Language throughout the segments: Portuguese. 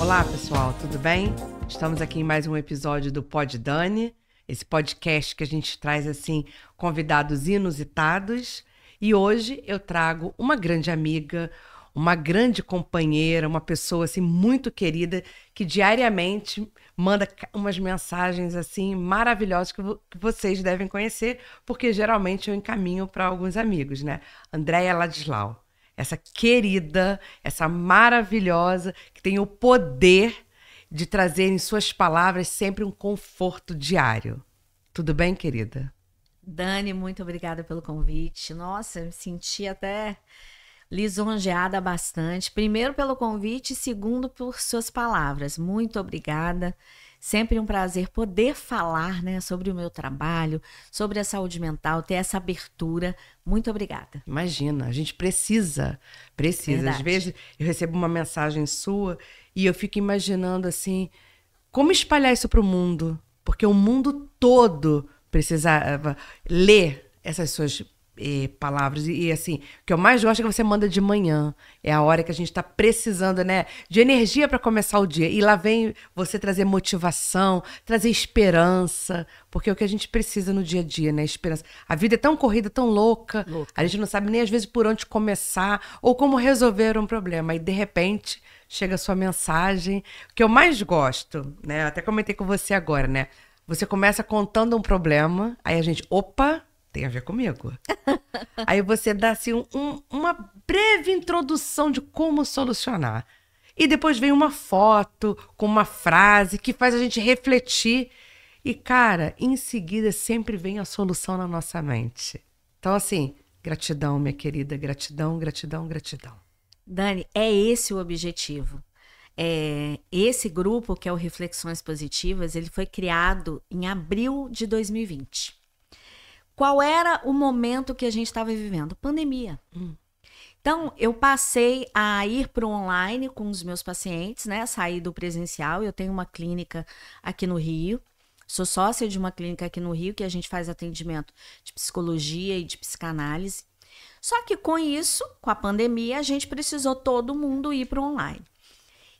Olá, pessoal, tudo bem? Estamos aqui em mais um episódio do Pod Dani, esse podcast que a gente traz, assim, convidados inusitados. E hoje eu trago uma grande amiga, uma grande companheira, uma pessoa, assim, muito querida, que diariamente manda umas mensagens, assim, maravilhosas que vocês devem conhecer, porque geralmente eu encaminho para alguns amigos, né? Andréia Ladislau. Essa querida, essa maravilhosa, que tem o poder de trazer em suas palavras sempre um conforto diário. Tudo bem, querida? Dani, muito obrigada pelo convite. Nossa, me senti até lisonjeada bastante. Primeiro pelo convite, segundo por suas palavras. Muito obrigada. Sempre um prazer poder falar, né, sobre o meu trabalho, sobre a saúde mental, ter essa abertura. Muito obrigada. Imagina, a gente precisa. Verdade. Às vezes eu recebo uma mensagem sua e eu fico imaginando assim, como espalhar isso para o mundo? Porque o mundo todo precisava ler essas suas palavras. E assim, o que eu mais gosto é que você manda de manhã. É a hora que a gente está precisando, né, de energia para começar o dia. E lá vem você trazer motivação, trazer esperança. Porque é o que a gente precisa no dia a dia, né? Esperança. A vida é tão corrida, tão louca. A gente não sabe nem às vezes por onde começar ou como resolver um problema. E de repente chega a sua mensagem. O que eu mais gosto, né? Eu até comentei com você agora, né? Você começa contando um problema, aí a gente, opa, tem a ver comigo. Aí você dá assim uma breve introdução de como solucionar. E depois vem uma foto com uma frase que faz a gente refletir. E, cara, em seguida sempre vem a solução na nossa mente. Então, assim, gratidão, minha querida, gratidão, gratidão, gratidão. Dani, é esse o objetivo. Esse grupo, que é o Reflexões Positivas, ele foi criado em abril de 2020. Qual era o momento que a gente estava vivendo? Pandemia. Então, eu passei a ir para o online com os meus pacientes, né? Sair do presencial. Eu tenho uma clínica aqui no Rio. Sou sócia de uma clínica aqui no Rio que a gente faz atendimento de psicologia e de psicanálise. Só que com isso, com a pandemia, a gente precisou todo mundo ir para o online.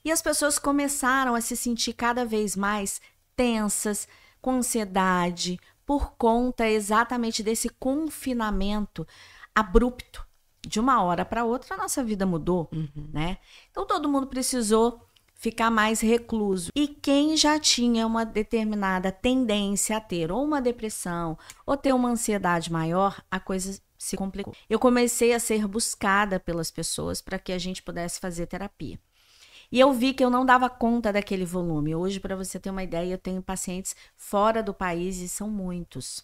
E as pessoas começaram a se sentir cada vez mais tensas, com ansiedade, por conta exatamente desse confinamento abrupto. De uma hora para outra, a nossa vida mudou, né? Então, todo mundo precisou ficar mais recluso. E quem já tinha uma determinada tendência a ter ou uma depressão ou ter uma ansiedade maior, a coisa se complicou. Eu comecei a ser buscada pelas pessoas para que a gente pudesse fazer terapia. E eu vi que eu não dava conta daquele volume. Hoje, para você ter uma ideia, eu tenho pacientes fora do país e são muitos.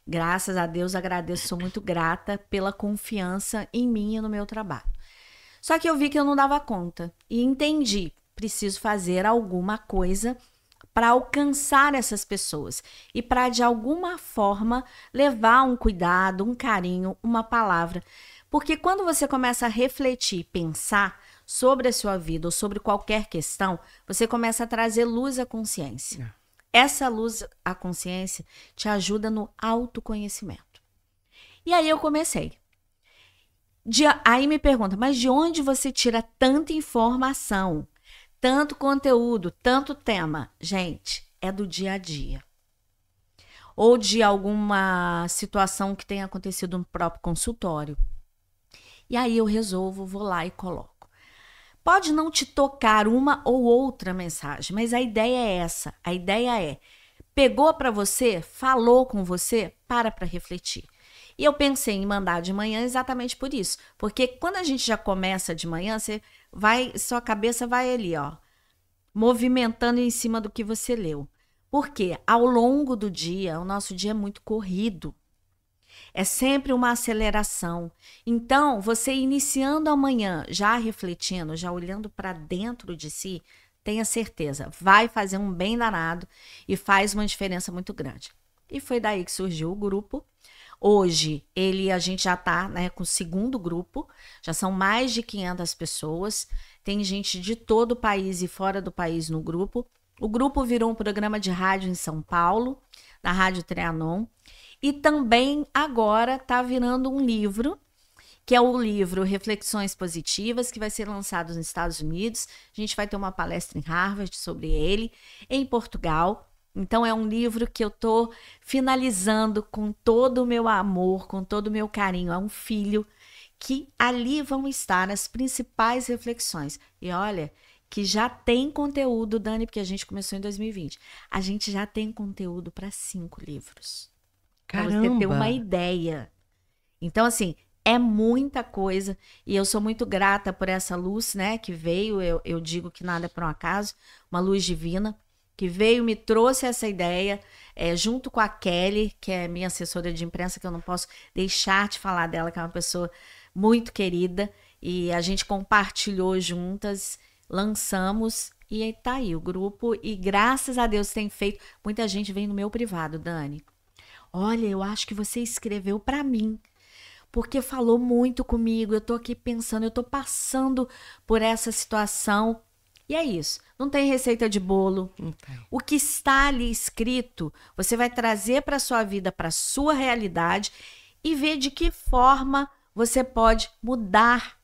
Graças a Deus, agradeço, sou muito grata pela confiança em mim e no meu trabalho. Só que eu vi que eu não dava conta e entendi, preciso fazer alguma coisa para alcançar essas pessoas e para, de alguma forma, levar um cuidado, um carinho, uma palavra. Porque quando você começa a refletir, pensar sobre a sua vida ou sobre qualquer questão, você começa a trazer luz à consciência. Essa luz à consciência te ajuda no autoconhecimento. E aí eu comecei. Aí me pergunta, mas de onde você tira tanta informação, tanto conteúdo, tanto tema? Gente, é do dia a dia. Ou de alguma situação que tenha acontecido no próprio consultório. E aí eu resolvo, vou lá e coloco. Pode não te tocar uma ou outra mensagem, mas a ideia é essa. A ideia é, pegou para você, falou com você, para refletir. E eu pensei em mandar de manhã exatamente por isso. Porque quando a gente já começa de manhã, sua cabeça vai ali, ó, movimentando em cima do que você leu. Porque ao longo do dia, o nosso dia é muito corrido. É sempre uma aceleração. Então, você iniciando amanhã, já refletindo, já olhando para dentro de si, tenha certeza, vai fazer um bem danado e faz uma diferença muito grande. E foi daí que surgiu o grupo. Hoje, a gente já está, né, com o segundo grupo, já são mais de 500 pessoas, tem gente de todo o país e fora do país no grupo. O grupo virou um programa de rádio em São Paulo, na Rádio Trianon, e também agora está virando um livro que é o livro Reflexões Positivas, que vai ser lançado nos Estados Unidos. A gente vai ter uma palestra em Harvard sobre ele, em Portugal. Então, é um livro que eu estou finalizando com todo o meu amor, com todo o meu carinho. É um filho que ali vão estar as principais reflexões. E olha, que já tem conteúdo, Dani, porque a gente começou em 2020. A gente já tem conteúdo para 5 livros. Para você ter uma ideia. Então, assim, é muita coisa. E eu sou muito grata por essa luz, né, que veio. Eu digo que nada é por um acaso. Uma luz divina que veio, me trouxe essa ideia, junto com a Kelly, que é minha assessora de imprensa, que eu não posso deixar de falar dela, que é uma pessoa muito querida. E a gente compartilhou juntas, lançamos, e aí tá aí o grupo. E graças a Deus tem feito. Muita gente vem no meu privado, Dani. Olha, eu acho que você escreveu para mim, porque falou muito comigo. Eu tô aqui pensando, eu tô passando por essa situação. E é isso. Não tem receita de bolo. O que está ali escrito, você vai trazer para sua vida, para sua realidade e ver de que forma você pode mudar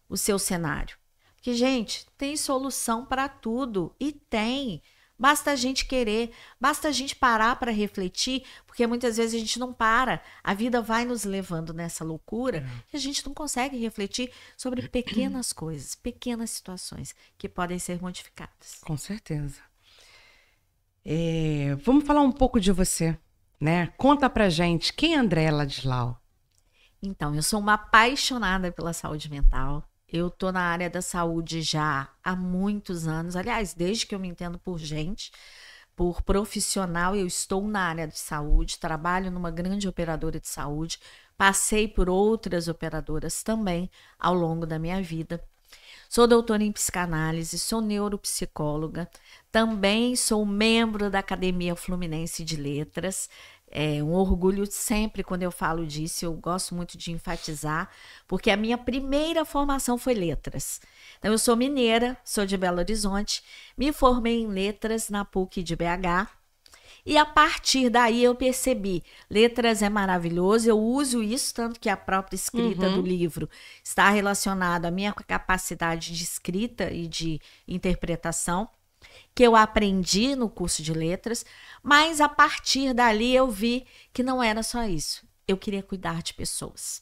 o seu cenário. Porque, gente, tem solução para tudo. E tem. Basta a gente querer, basta a gente parar para refletir, porque muitas vezes a gente não para. A vida vai nos levando nessa loucura e a gente não consegue refletir sobre pequenas coisas, pequenas situações que podem ser modificadas. Com certeza. Vamos falar um pouco de você, né? Conta pra gente, quem é Andréa Ladislau? Então, eu sou uma apaixonada pela saúde mental. Eu tô na área da saúde já há muitos anos. Aliás, desde que eu me entendo por gente, por profissional, eu estou na área de saúde, trabalho numa grande operadora de saúde, passei por outras operadoras também ao longo da minha vida. Sou doutora em psicanálise, sou neuropsicóloga, também sou membro da Academia Fluminense de Letras. É um orgulho sempre quando eu falo disso, eu gosto muito de enfatizar, porque a minha primeira formação foi letras. Então, eu sou mineira, sou de Belo Horizonte, me formei em letras na PUC de BH, e a partir daí eu percebi, letras é maravilhoso, eu uso isso, tanto que a própria escrita do livro está relacionada à minha capacidade de escrita e de interpretação, que eu aprendi no curso de letras, mas a partir dali eu vi que não era só isso. Eu queria cuidar de pessoas.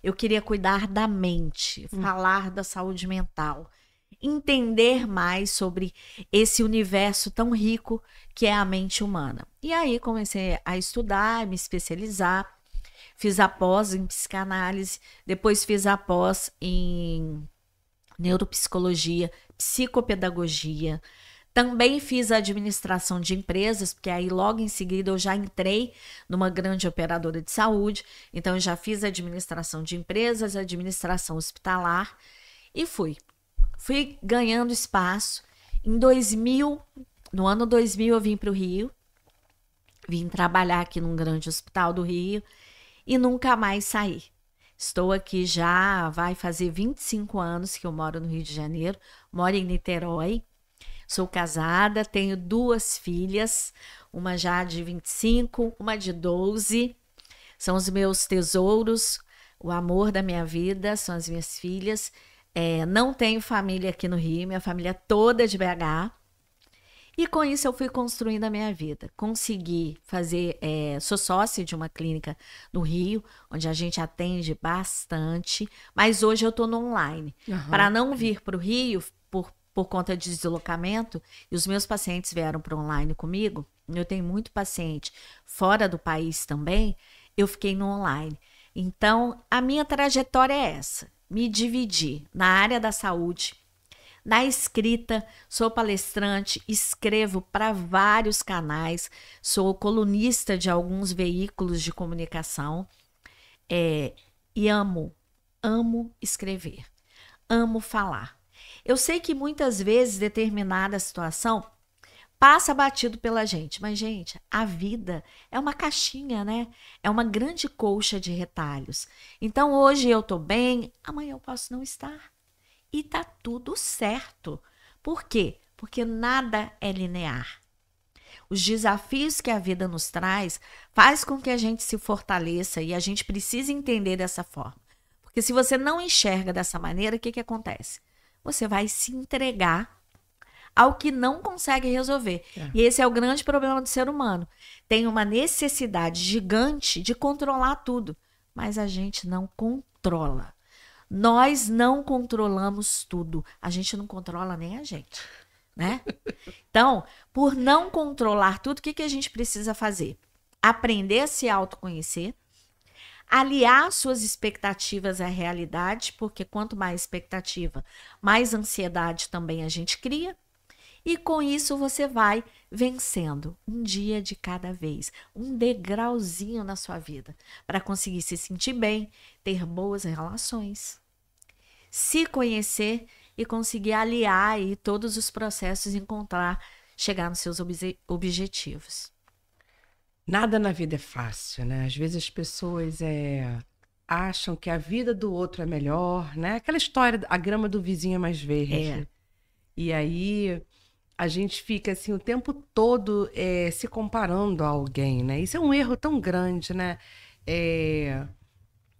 Eu queria cuidar da mente, falar da saúde mental, entender mais sobre esse universo tão rico que é a mente humana. E aí comecei a estudar, me especializar, fiz a pós em psicanálise, depois fiz a pós em neuropsicologia, psicopedagogia. Também fiz a administração de empresas, porque aí logo em seguida eu já entrei numa grande operadora de saúde. Então eu já fiz a administração de empresas, administração hospitalar e fui ganhando espaço. No ano 2000 eu vim para o Rio, vim trabalhar aqui num grande hospital do Rio e nunca mais saí. Estou aqui já, vai fazer 25 anos que eu moro no Rio de Janeiro, moro em Niterói, sou casada, tenho 2 filhas, uma já de 25, uma de 12, são os meus tesouros, o amor da minha vida, são as minhas filhas. Não tenho família aqui no Rio, minha família é toda de BH. E com isso eu fui construindo a minha vida. Consegui fazer, sou sócia de uma clínica no Rio, onde a gente atende bastante, mas hoje eu estou no online. Para não vir para o Rio, por conta de deslocamento, e os meus pacientes vieram para online comigo, eu tenho muito paciente fora do país também, eu fiquei no online. Então, a minha trajetória é essa, me dividir na área da saúde, na escrita, sou palestrante, escrevo para vários canais, sou colunista de alguns veículos de comunicação e amo escrever, amo falar. Eu sei que muitas vezes determinada situação passa batido pela gente, mas, gente, a vida é uma caixinha, né? É uma grande colcha de retalhos. Então, hoje eu tô bem, amanhã eu posso não estar. E tá tudo certo. Por quê? Porque nada é linear. Os desafios que a vida nos traz faz com que a gente se fortaleça e a gente precisa entender dessa forma. Porque se você não enxerga dessa maneira, o que acontece? Você vai se entregar ao que não consegue resolver. E esse é o grande problema do ser humano. Tem uma necessidade gigante de controlar tudo, mas a gente não controla. Nós não controlamos tudo. A gente não controla nem a gente, né? Então, por não controlar tudo, o que a gente precisa fazer? Aprender a se autoconhecer, aliar suas expectativas à realidade, porque quanto mais expectativa, mais ansiedade também a gente cria. E com isso você vai vencendo um dia de cada vez, um degrauzinho na sua vida, para conseguir se sentir bem, ter boas relações, se conhecer e conseguir aliar aí todos os processos e chegar nos seus objetivos. Nada na vida é fácil, né? Às vezes as pessoas acham que a vida do outro é melhor, né? Aquela história, a grama do vizinho é mais verde. E aí a gente fica assim o tempo todo se comparando a alguém, né? Isso é um erro tão grande, né?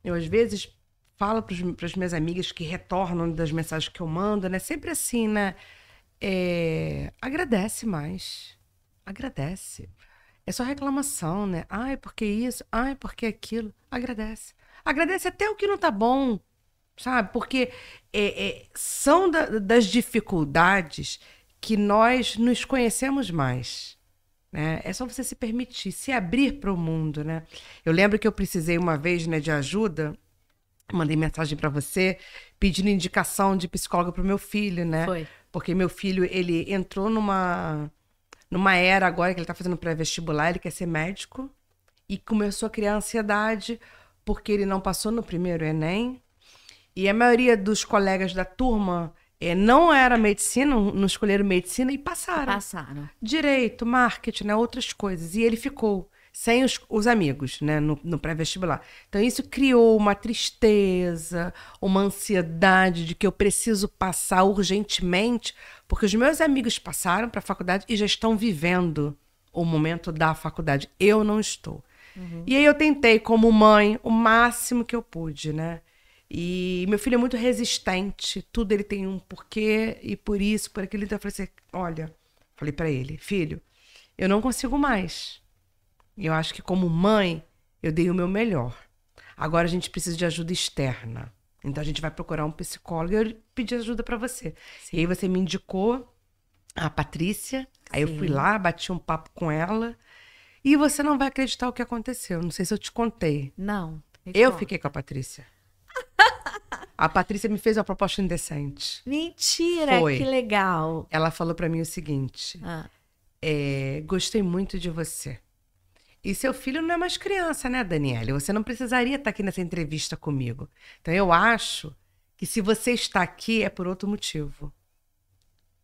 Eu às vezes falo para as minhas amigas que retornam das mensagens que eu mando, né? Sempre assim, né? Agradece mais. Agradece. É só reclamação, né? Ai, porque isso? Ai, porque aquilo? Agradece. Agradece até o que não tá bom, sabe? Porque são das dificuldades que nós nos conhecemos mais, né? É só você se permitir, se abrir para o mundo, né? Eu lembro que eu precisei uma vez, né, de ajuda, mandei mensagem para você, pedindo indicação de psicóloga para o meu filho, né? Foi. Porque meu filho, ele entrou numa era agora que ele está fazendo pré-vestibular, ele quer ser médico, e começou a criar ansiedade porque ele não passou no primeiro Enem, e a maioria dos colegas da turma não era medicina, não escolheram medicina e passaram. Direito, marketing, né, outras coisas. E ele ficou sem os amigos, né, no pré-vestibular. Então isso criou uma tristeza, uma ansiedade de que eu preciso passar urgentemente, porque os meus amigos passaram para a faculdade e já estão vivendo o momento da faculdade. Eu não estou. E aí eu tentei, como mãe, o máximo que eu pude, né? E meu filho é muito resistente, tudo ele tem um porquê, e por isso, por aquilo. Então eu falei assim, olha, falei para ele, filho, eu não consigo mais. Eu acho que como mãe, eu dei o meu melhor. Agora a gente precisa de ajuda externa. Então a gente vai procurar um psicólogo e eu pedi ajuda para você. Sim. E aí você me indicou a Patrícia, aí eu fui lá, bati um papo com ela, e você não vai acreditar o que aconteceu. Não sei se eu te contei. Não. Eu fiquei com a Patrícia. A Patrícia me fez uma proposta indecente. Mentira, Foi. Que legal. Ela falou pra mim o seguinte, gostei muito de você. E seu filho não é mais criança, né, Daniele? Você não precisaria estar aqui nessa entrevista comigo. Então eu acho que se você está aqui é por outro motivo.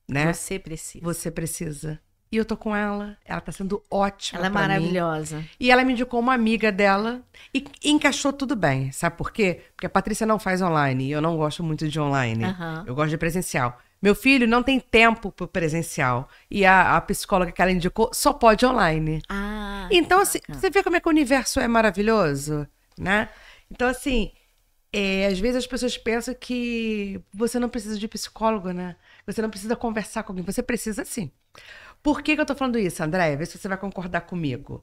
Né? Você precisa. Você precisa. E eu tô com ela tá sendo ótima. Ela é maravilhosa. E ela me indicou uma amiga dela e encaixou tudo bem. Sabe por quê? Porque a Patrícia não faz online e eu não gosto muito de online. Eu gosto de presencial. Meu filho não tem tempo pro presencial. E a psicóloga que ela indicou só pode online. Então, assim, você vê como é que o universo é maravilhoso, né? Então, assim, às vezes as pessoas pensam que você não precisa de psicólogo, né? Você não precisa conversar com alguém. Você precisa sim. Por que eu tô falando isso, Andréia? Vê se você vai concordar comigo.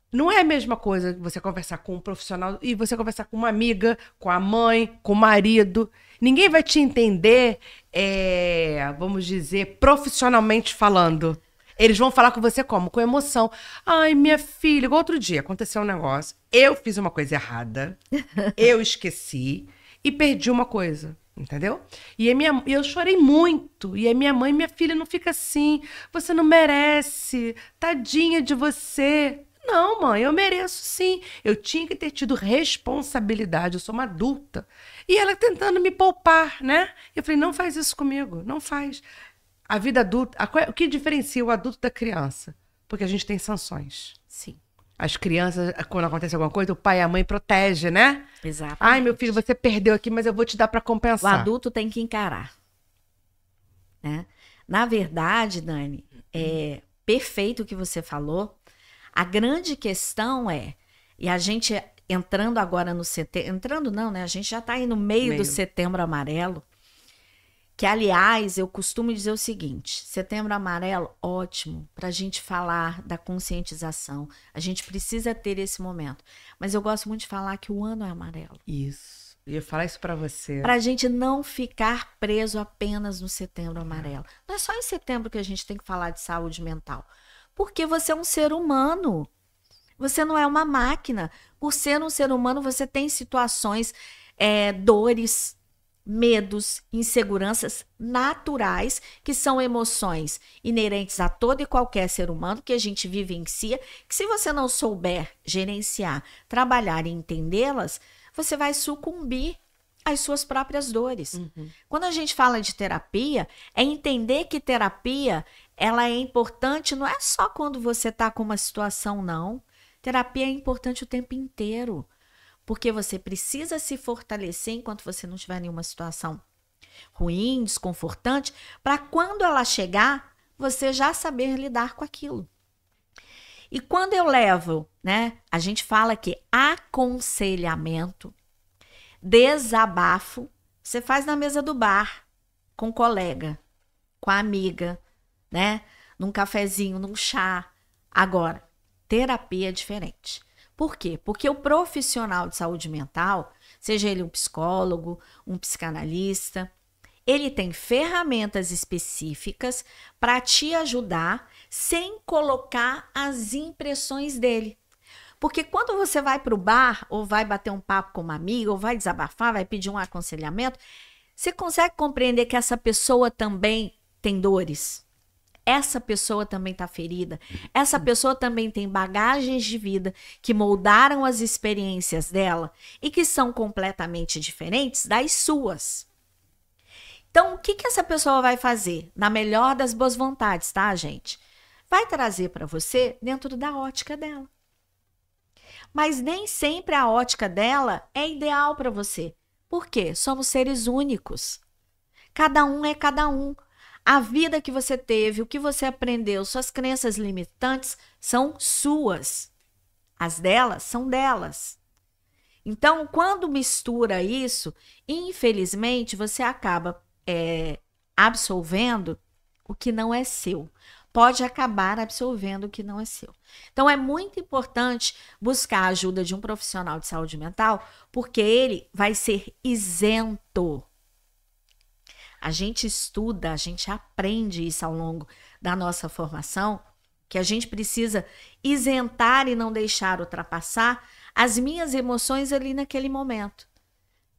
Não é a mesma coisa que você conversar com um profissional e você conversar com uma amiga, com a mãe, com o marido. Ninguém vai te entender, vamos dizer, profissionalmente falando. Eles vão falar com você como? Com emoção. Ai, minha filha, igual outro dia, aconteceu um negócio. Eu fiz uma coisa errada, eu esqueci e perdi uma coisa. Entendeu? E eu chorei muito. E a minha mãe, minha filha, não fica assim. Você não merece. Tadinha de você. Não, mãe, eu mereço sim. Eu tinha que ter tido responsabilidade. Eu sou uma adulta. E ela tentando me poupar, né? Eu falei, não faz isso comigo. Não faz. A vida adulta... O que diferencia o adulto da criança? Porque a gente tem sanções. Sim. As crianças, quando acontece alguma coisa, o pai e a mãe protegem, né? Exato. Ai, meu filho, você perdeu aqui, mas eu vou te dar para compensar. O adulto tem que encarar. Né? Na verdade, Dani, é perfeito o que você falou. A grande questão e a gente entrando agora no setembro, entrando não, né? A gente já está aí no meio do Setembro Amarelo, que, aliás, eu costumo dizer o seguinte, Setembro Amarelo, ótimo, para a gente falar da conscientização, a gente precisa ter esse momento, mas eu gosto muito de falar que o ano é amarelo. Isso, eu ia falar isso para você. Para a gente não ficar preso apenas no Setembro Amarelo. Não é só em setembro que a gente tem que falar de saúde mental, porque você é um ser humano, você não é uma máquina. Por ser um ser humano, você tem situações, dores, medos, inseguranças naturais, que são emoções inerentes a todo e qualquer ser humano, que a gente vivencia, que se você não souber gerenciar, trabalhar e entendê-las, você vai sucumbir às suas próprias dores. Uhum. Quando a gente fala de terapia, é entender que terapia, ela é importante, não é só quando você está com uma situação, não. Terapia é importante o tempo inteiro. Porque você precisa se fortalecer enquanto você não tiver nenhuma situação ruim, desconfortante, para quando ela chegar, você já saber lidar com aquilo. E quando eu levo, né, a gente fala que aconselhamento, desabafo, você faz na mesa do bar, com o colega, com a amiga, né, num cafezinho, num chá. Agora, terapia é diferente. Por quê? Porque o profissional de saúde mental, seja ele um psicólogo, um psicanalista, ele tem ferramentas específicas para te ajudar sem colocar as impressões dele. Porque quando você vai para o bar, ou vai bater um papo com uma amiga, ou vai desabafar, vai pedir um aconselhamento, você consegue compreender que essa pessoa também tem dores? Essa pessoa também está ferida. Essa pessoa também tem bagagens de vida que moldaram as experiências dela e que são completamente diferentes das suas. Então, o que essa pessoa vai fazer? Na melhor das boas vontades, tá, gente? Vai trazer para você dentro da ótica dela. Mas nem sempre a ótica dela é ideal para você. Por quê? Somos seres únicos. Cada um é cada um. A vida que você teve, o que você aprendeu, suas crenças limitantes são suas. As delas são delas. Então, quando mistura isso, infelizmente, você acaba absolvendo o que não é seu. Pode acabar absolvendo o que não é seu. Então, é muito importante buscar a ajuda de um profissional de saúde mental, porque ele vai ser isento. A gente estuda, a gente aprende isso ao longo da nossa formação, que a gente precisa isentar e não deixar ultrapassar as minhas emoções ali naquele momento.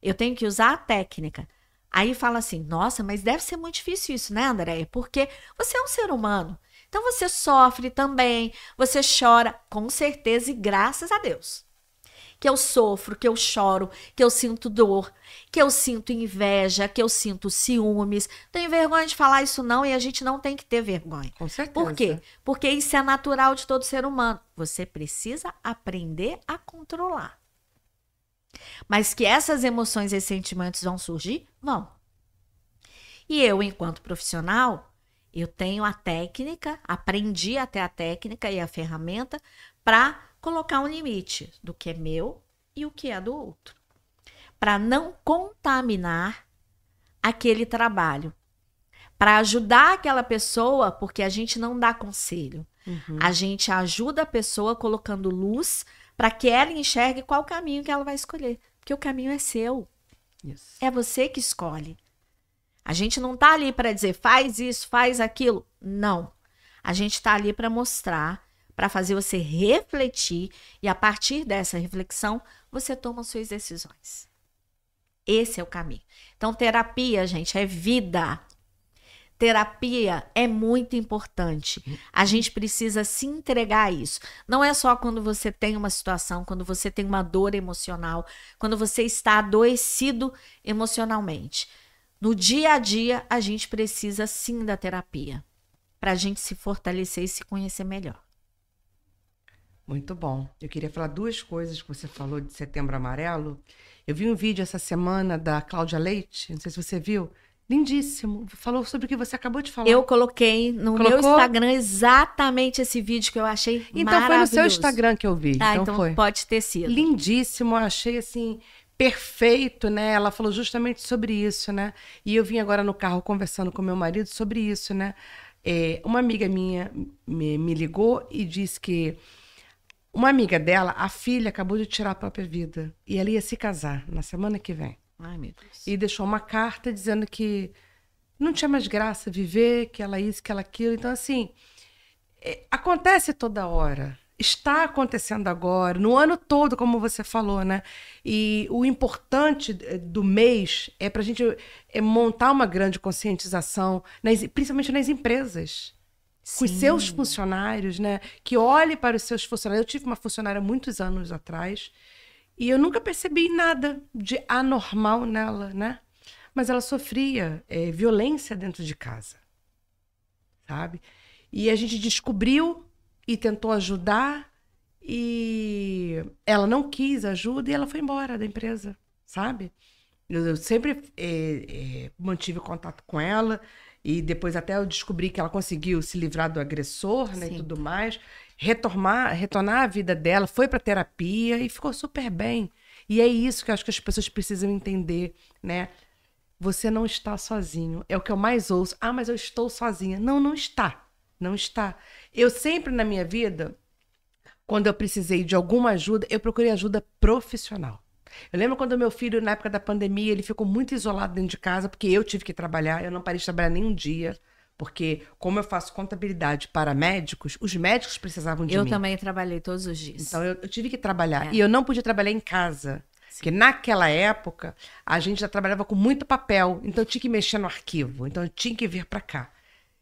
Eu tenho que usar a técnica. Aí fala assim, nossa, mas deve ser muito difícil isso, né, Andréia? Porque você é um ser humano. Então você sofre também, você chora, com certeza, e graças a Deus. Que eu sofro, que eu choro, que eu sinto dor, que eu sinto inveja, que eu sinto ciúmes. Tenho vergonha de falar isso não, e a gente não tem que ter vergonha. Com certeza. Por quê? Porque isso é natural de todo ser humano. Você precisa aprender a controlar. Mas que essas emoções e sentimentos vão surgir? Vão. E eu, enquanto profissional, eu tenho a técnica, aprendi até a técnica e a ferramenta para colocar um limite do que é meu e o que é do outro, para não contaminar aquele trabalho, para ajudar aquela pessoa, porque a gente não dá conselho, a gente ajuda a pessoa colocando luz para que ela enxergue qual caminho que ela vai escolher, porque o caminho é seu, é você que escolhe. A gente não está ali para dizer faz isso, faz aquilo, não. A gente está ali para mostrar, para fazer você refletir e a partir dessa reflexão você toma suas decisões. Esse é o caminho. Então, terapia, gente, é vida. Terapia é muito importante. A gente precisa se entregar a isso. Não é só quando você tem uma situação, quando você tem uma dor emocional, quando você está adoecido emocionalmente. No dia a dia, a gente precisa sim da terapia, para a gente se fortalecer e se conhecer melhor. Muito bom. Eu queria falar duas coisas que você falou de Setembro Amarelo. Eu vi um vídeo essa semana da Cláudia Leite, não sei se você viu, Lindíssimo. Falou sobre o que você acabou de falar. Eu coloquei no meu Instagram exatamente esse vídeo que eu achei então, maravilhoso. Foi no seu Instagram que eu vi. Então foi. Pode ter sido. Lindíssimo, eu achei assim, perfeito, né? Ela falou justamente sobre isso, né? E eu vim agora no carro conversando com meu marido sobre isso, né? Uma amiga minha me ligou e disse que uma amiga dela, a filha, acabou de tirar a própria vida. E ela ia se casar na semana que vem. Ai, meu Deus. E deixou uma carta dizendo que não tinha mais graça viver, que ela isso, que ela aquilo. Então, assim, acontece toda hora. Está acontecendo agora, no ano todo, como você falou, né? E o importante do mês é para a gente montar uma grande conscientização, principalmente nas empresas. Sim. Com os seus funcionários, né? Que olhe para os seus funcionários. Eu tive uma funcionária muitos anos atrás e eu nunca percebi nada de anormal nela, né? Mas ela sofria violência dentro de casa, sabe? E a gente descobriu e tentou ajudar e ela não quis ajuda e ela foi embora da empresa, sabe? Eu sempre mantive contato com ela e depois até eu descobri que ela conseguiu se livrar do agressor, né, e tudo mais, retornar à vida dela, foi para terapia e ficou super bem. E é isso que eu acho que as pessoas precisam entender, né? Você não está sozinho. É o que eu mais ouço. Ah, mas eu estou sozinha. Não, não está. Não está. Eu sempre na minha vida, quando eu precisei de alguma ajuda, eu procurei ajuda profissional. Eu lembro quando meu filho, na época da pandemia, ele ficou muito isolado dentro de casa, porque eu tive que trabalhar, eu não parei de trabalhar nem um dia, porque como eu faço contabilidade para médicos, os médicos precisavam de mim. Eu também trabalhei todos os dias. Então eu tive que trabalhar, e eu não podia trabalhar em casa. Sim. Porque naquela época, a gente já trabalhava com muito papel, então eu tinha que mexer no arquivo, então eu tinha que vir para cá.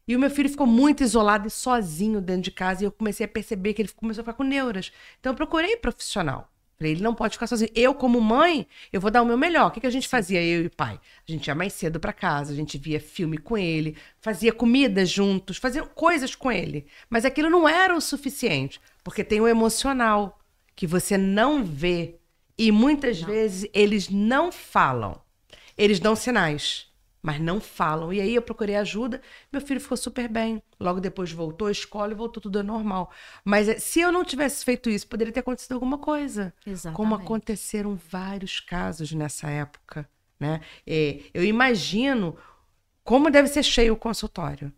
E o meu filho ficou muito isolado e sozinho dentro de casa, e eu comecei a perceber que ele começou a ficar com neuras. Então eu procurei profissional. Ele não pode ficar sozinho. Eu, como mãe, eu vou dar o meu melhor. O que a gente fazia, eu e o pai? A gente ia mais cedo para casa, a gente via filme com ele, fazia comida juntos, fazia coisas com ele. Mas aquilo não era o suficiente, porque tem o emocional, que você não vê. E muitas vezes eles não falam. Eles dão sinais, mas não falam. E aí eu procurei ajuda, meu filho ficou super bem. Logo depois voltou à escola e voltou tudo normal. Mas se eu não tivesse feito isso, poderia ter acontecido alguma coisa. Exatamente. Como aconteceram vários casos nessa época, né? Eu imagino como deve ser cheio o consultório.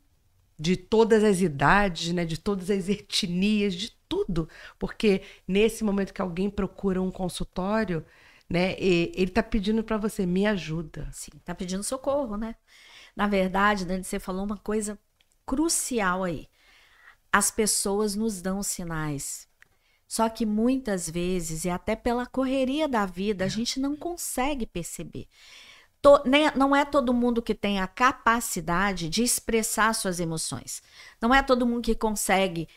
De todas as idades, né? De todas as etnias, de tudo. Porque nesse momento que alguém procura um consultório, né? Ele está pedindo para você, me ajuda. Sim, está pedindo socorro, né? Na verdade, Dani, você falou uma coisa crucial aí. As pessoas nos dão sinais. Só que muitas vezes, e até pela correria da vida, a gente não consegue perceber. Não é todo mundo que tem a capacidade de expressar suas emoções. Não é todo mundo que consegue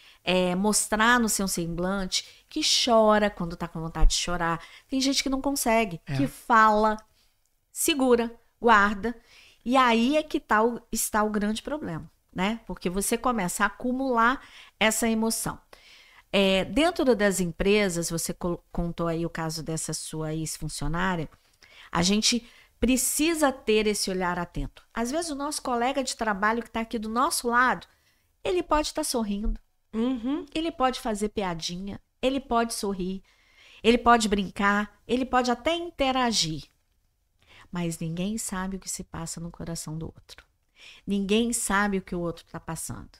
mostrar no seu semblante que chora quando tá com vontade de chorar. Tem gente que não consegue, que fala, segura, guarda. E aí é que está o grande problema, né? Porque você começa a acumular essa emoção. Dentro das empresas, você contou aí o caso dessa sua ex-funcionária, a gente precisa ter esse olhar atento. Às vezes o nosso colega de trabalho que está aqui do nosso lado, ele pode estar sorrindo, ele pode fazer piadinha, ele pode sorrir, ele pode brincar, ele pode até interagir. Mas ninguém sabe o que se passa no coração do outro. Ninguém sabe o que o outro está passando.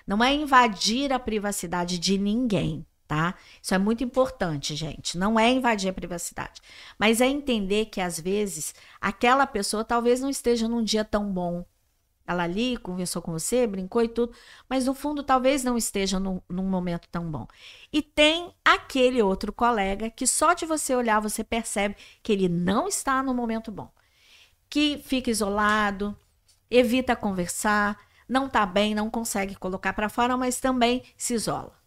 Não é invadir a privacidade de ninguém, tá? Isso é muito importante, gente. Não é invadir a privacidade. Mas é entender que, às vezes, aquela pessoa talvez não esteja num dia tão bom. Ela ali conversou com você, brincou e tudo, mas no fundo talvez não esteja num momento tão bom. E tem aquele outro colega que só de você olhar você percebe que ele não está no momento bom. Que fica isolado, evita conversar, não está bem, não consegue colocar para fora, mas também se isola.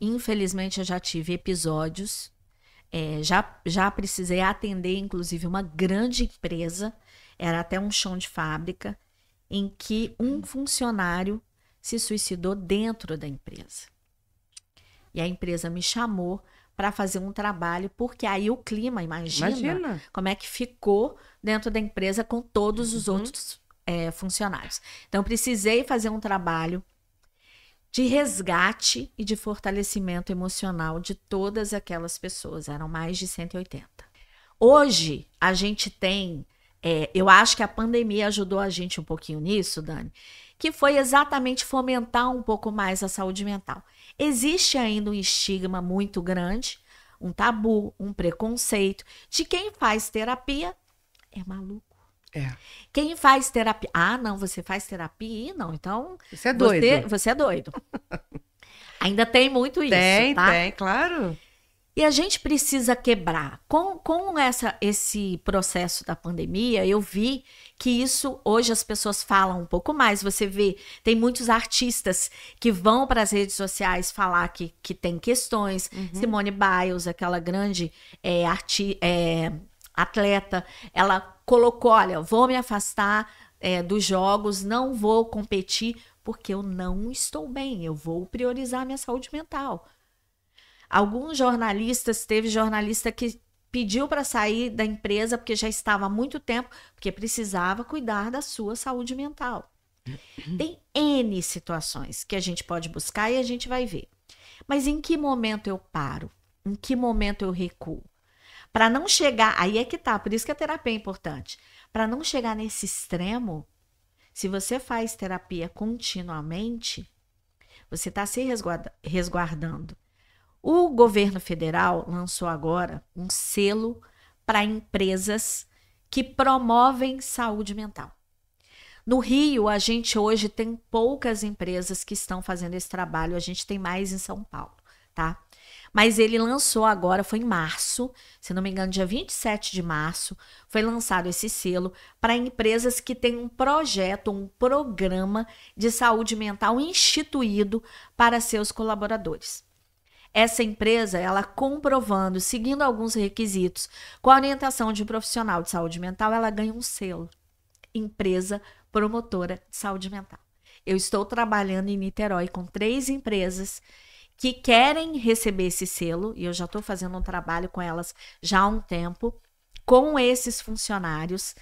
Infelizmente, eu já tive episódios, já precisei atender, inclusive, uma grande empresa, era até um chão de fábrica, em que um funcionário se suicidou dentro da empresa. E a empresa me chamou para fazer um trabalho, porque aí o clima, imagina como é que ficou dentro da empresa com todos os outros funcionários. Então, precisei fazer um trabalho de resgate e de fortalecimento emocional de todas aquelas pessoas. Eram mais de 180. Hoje, a gente tem... eu acho que a pandemia ajudou a gente um pouquinho nisso, Dani, que foi exatamente fomentar um pouco mais a saúde mental. Existe ainda um estigma muito grande, um tabu, um preconceito de quem faz terapia é maluco. Quem faz terapia... não, você faz terapia? Não, então... Você é doido. Você é doido. Ainda tem muito isso, tá? Tem, claro. E a gente precisa quebrar. Com esse processo da pandemia, eu vi que isso, hoje as pessoas falam um pouco mais. Você vê, tem muitos artistas que vão para as redes sociais falar que tem questões. Simone Biles, aquela grande atleta, ela colocou, olha, vou me afastar dos jogos, não vou competir, porque eu não estou bem, eu vou priorizar minha saúde mental. Alguns jornalistas, teve jornalista que pediu para sair da empresa porque já estava há muito tempo, porque precisava cuidar da sua saúde mental. Tem N situações que a gente pode buscar e a gente vai ver. Mas em que momento eu paro? Em que momento eu recuo? Para não chegar, aí é que tá, por isso que a terapia é importante. Para não chegar nesse extremo, se você faz terapia continuamente, você está se resguardando. O governo federal lançou agora um selo para empresas que promovem saúde mental. No Rio, a gente hoje tem poucas empresas que estão fazendo esse trabalho, a gente tem mais em São Paulo, tá? Mas ele lançou agora, foi em março, se não me engano, dia 27 de março, foi lançado esse selo para empresas que têm um projeto, um programa de saúde mental instituído para seus colaboradores. Essa empresa, ela comprovando, seguindo alguns requisitos, com a orientação de um profissional de saúde mental, ela ganha um selo. Empresa promotora de saúde mental. Eu estou trabalhando em Niterói com 3 empresas que querem receber esse selo, e eu já estou fazendo um trabalho com elas já há um tempo, com esses funcionários.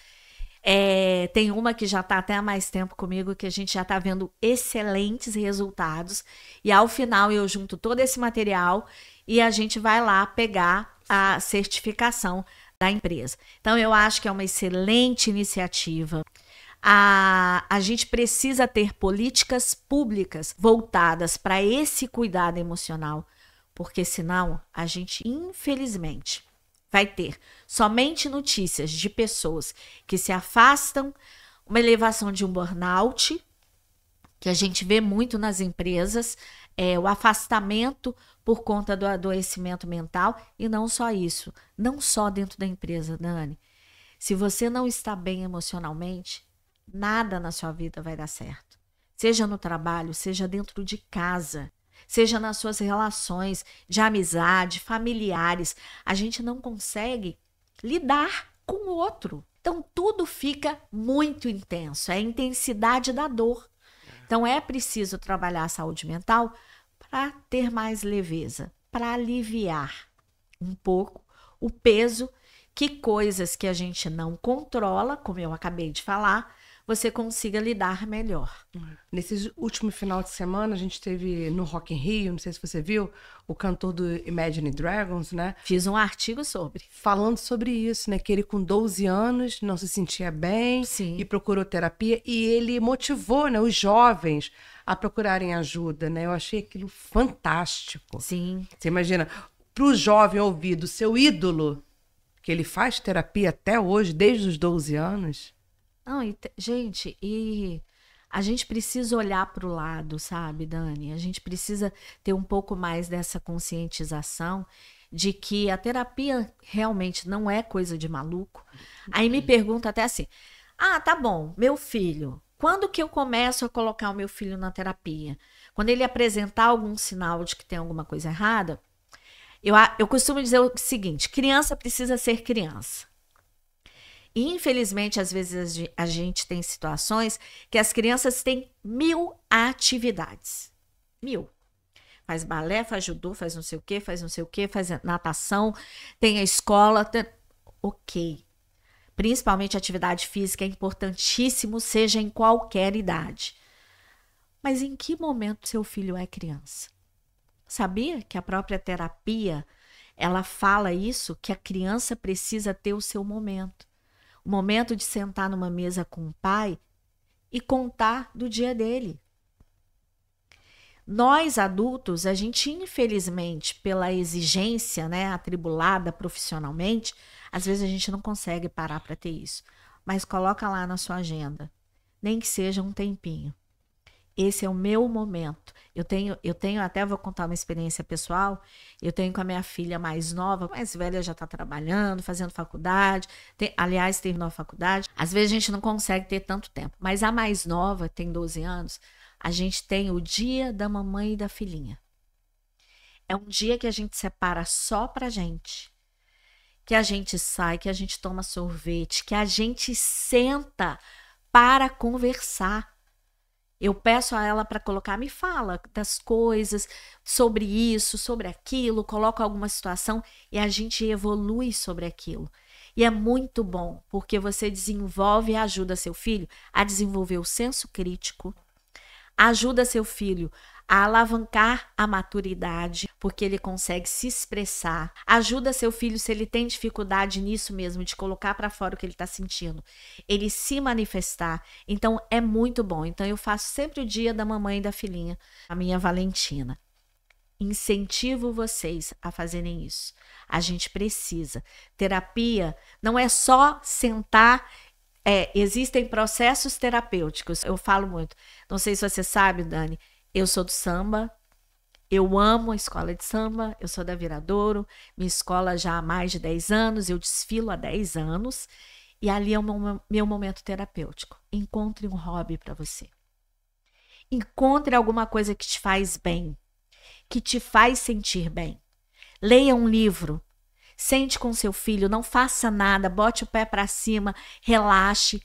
Tem uma que já está até há mais tempo comigo, que a gente já está vendo excelentes resultados, e ao final eu junto todo esse material e a gente vai lá pegar a certificação da empresa. Então eu acho que é uma excelente iniciativa. A gente precisa ter políticas públicas voltadas para esse cuidado emocional, porque senão a gente, infelizmente, vai ter somente notícias de pessoas que se afastam, uma elevação de um burnout, que a gente vê muito nas empresas, o afastamento por conta do adoecimento mental, e não só isso, não só dentro da empresa, Dani. Se você não está bem emocionalmente, nada na sua vida vai dar certo. Seja no trabalho, seja dentro de casa, seja nas suas relações de amizade, familiares. A gente não consegue lidar com o outro. Então, tudo fica muito intenso. É a intensidade da dor. Então, é preciso trabalhar a saúde mental para ter mais leveza, para aliviar um pouco o peso que coisas que a gente não controla, como eu acabei de falar, você consiga lidar melhor. Nesse último final de semana, a gente teve no Rock in Rio, não sei se você viu, o cantor do Imagine Dragons, né? Fiz um artigo sobre. Falando sobre isso, né? Que ele com 12 anos não se sentia bem. Sim. E procurou terapia. E ele motivou, né, os jovens a procurarem ajuda, né? Eu achei aquilo fantástico. Sim. Você imagina, para o jovem ouvir do seu ídolo, que ele faz terapia até hoje, desde os 12 anos... Não, gente, e a gente precisa olhar para o lado, sabe, Dani? A gente precisa ter um pouco mais dessa conscientização de que a terapia realmente não é coisa de maluco. Aí me pergunta até assim, tá bom, meu filho, quando que eu começo a colocar o meu filho na terapia? Quando ele apresentar algum sinal de que tem alguma coisa errada, eu costumo dizer o seguinte, criança precisa ser criança. E, infelizmente, às vezes a gente tem situações que as crianças têm 1000 atividades. 1000. faz balé, faz judô, faz não sei o quê, faz não sei o quê, faz natação, tem a escola. Ok. Principalmente atividade física é importantíssimo, seja em qualquer idade. Mas em que momento seu filho é criança? Sabia que a própria terapia, ela fala isso, que a criança precisa ter o seu momento. O momento de sentar numa mesa com o pai e contar do dia dele. Nós, adultos, a gente, infelizmente, pela exigência, né, atribulada profissionalmente, às vezes a gente não consegue parar para ter isso. Mas coloca lá na sua agenda, nem que seja um tempinho. Esse é o meu momento. Eu tenho, até vou contar uma experiência pessoal, eu tenho com a minha filha mais nova, mais velha já está trabalhando, fazendo faculdade, aliás, terminou a faculdade. Às vezes a gente não consegue ter tanto tempo, mas a mais nova, tem 12 anos, a gente tem o dia da mamãe e da filhinha. É um dia que a gente separa só pra gente, que a gente sai, que a gente toma sorvete, que a gente senta para conversar. Eu peço a ela para colocar, me fala das coisas, sobre isso, sobre aquilo, coloco alguma situação e a gente evolui sobre aquilo. E é muito bom, porque você desenvolve e ajuda seu filho a desenvolver o senso crítico, ajuda seu filho a alavancar a maturidade, porque ele consegue se expressar. Ajuda seu filho, se ele tem dificuldade nisso mesmo, de colocar para fora o que ele está sentindo, ele se manifestar. Então, é muito bom. Então, eu faço sempre o dia da mamãe e da filhinha, a minha Valentina. Incentivo vocês a fazerem isso. A gente precisa. Terapia não é só sentar. Existem processos terapêuticos. Eu falo muito. Não sei se você sabe, Dani, eu sou do samba, eu amo a escola de samba, eu sou da Viradouro, minha escola já há mais de 10 anos, eu desfilo há 10 anos, e ali é o meu momento terapêutico. Encontre um hobby para você. Encontre alguma coisa que te faz bem, que te faz sentir bem. Leia um livro, sente com seu filho, não faça nada, bote o pé para cima, relaxe,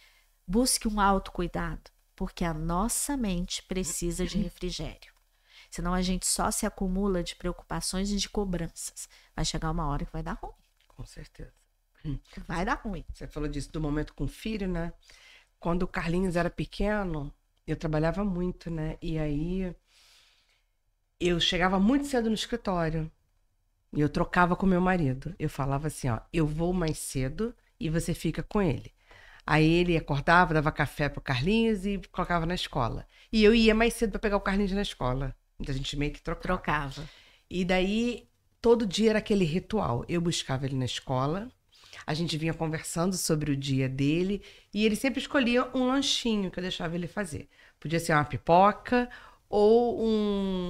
busque um autocuidado. Porque a nossa mente precisa de refrigério. Senão a gente só se acumula de preocupações e de cobranças. Vai chegar uma hora que vai dar ruim. Com certeza. Vai dar ruim. Você falou disso do momento com o filho, né? Quando o Carlinhos era pequeno, eu trabalhava muito, né? E aí eu chegava muito cedo no escritório. E eu trocava com meu marido. Eu falava assim, ó, eu vou mais cedo e você fica com ele. Aí ele acordava, dava café pro Carlinhos e colocava na escola. E eu ia mais cedo para pegar o Carlinhos na escola. Então a gente meio que trocava. E daí, todo dia era aquele ritual. Eu buscava ele na escola, a gente vinha conversando sobre o dia dele, e ele sempre escolhia um lanchinho que eu deixava ele fazer. Podia ser uma pipoca ou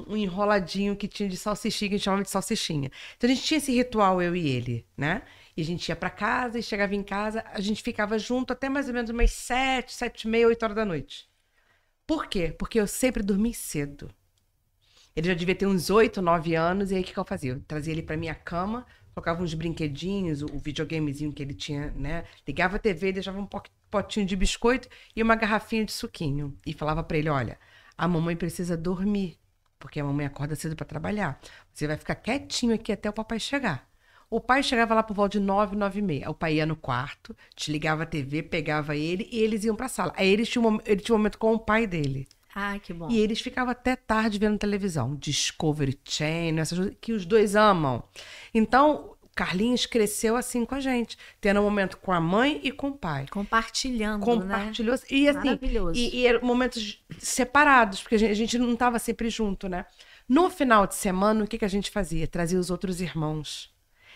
um enroladinho que tinha de salsichinha, que a gente chamava de salsichinha. Então a gente tinha esse ritual, eu e ele, né? E a gente ia para casa e chegava em casa, a gente ficava junto até mais ou menos umas 7, 7h30, 8 horas da noite. Por quê? Porque eu sempre dormi cedo. Ele já devia ter uns 8, 9 anos, e aí o que eu fazia? Eu trazia ele para minha cama, colocava uns brinquedinhos, o videogamezinho que ele tinha, né? Ligava a TV, deixava um potinho de biscoito e uma garrafinha de suquinho. E falava para ele, olha, a mamãe precisa dormir, porque a mamãe acorda cedo para trabalhar. Você vai ficar quietinho aqui até o papai chegar. O pai chegava lá por volta de 9, 9h30. O pai ia no quarto, desligava a TV, pegava ele e eles iam pra sala. Aí ele tinha um momento com o pai dele. Ai, que bom. E eles ficavam até tarde vendo televisão. Discovery Channel, essas coisas que os dois amam. Então, o Carlinhos cresceu assim com a gente. Tendo um momento com a mãe e com o pai. Compartilhou, né? E assim, maravilhoso. E eram momentos separados, porque a gente não estava sempre junto, né? No final de semana, o que a gente fazia? Trazia os outros irmãos.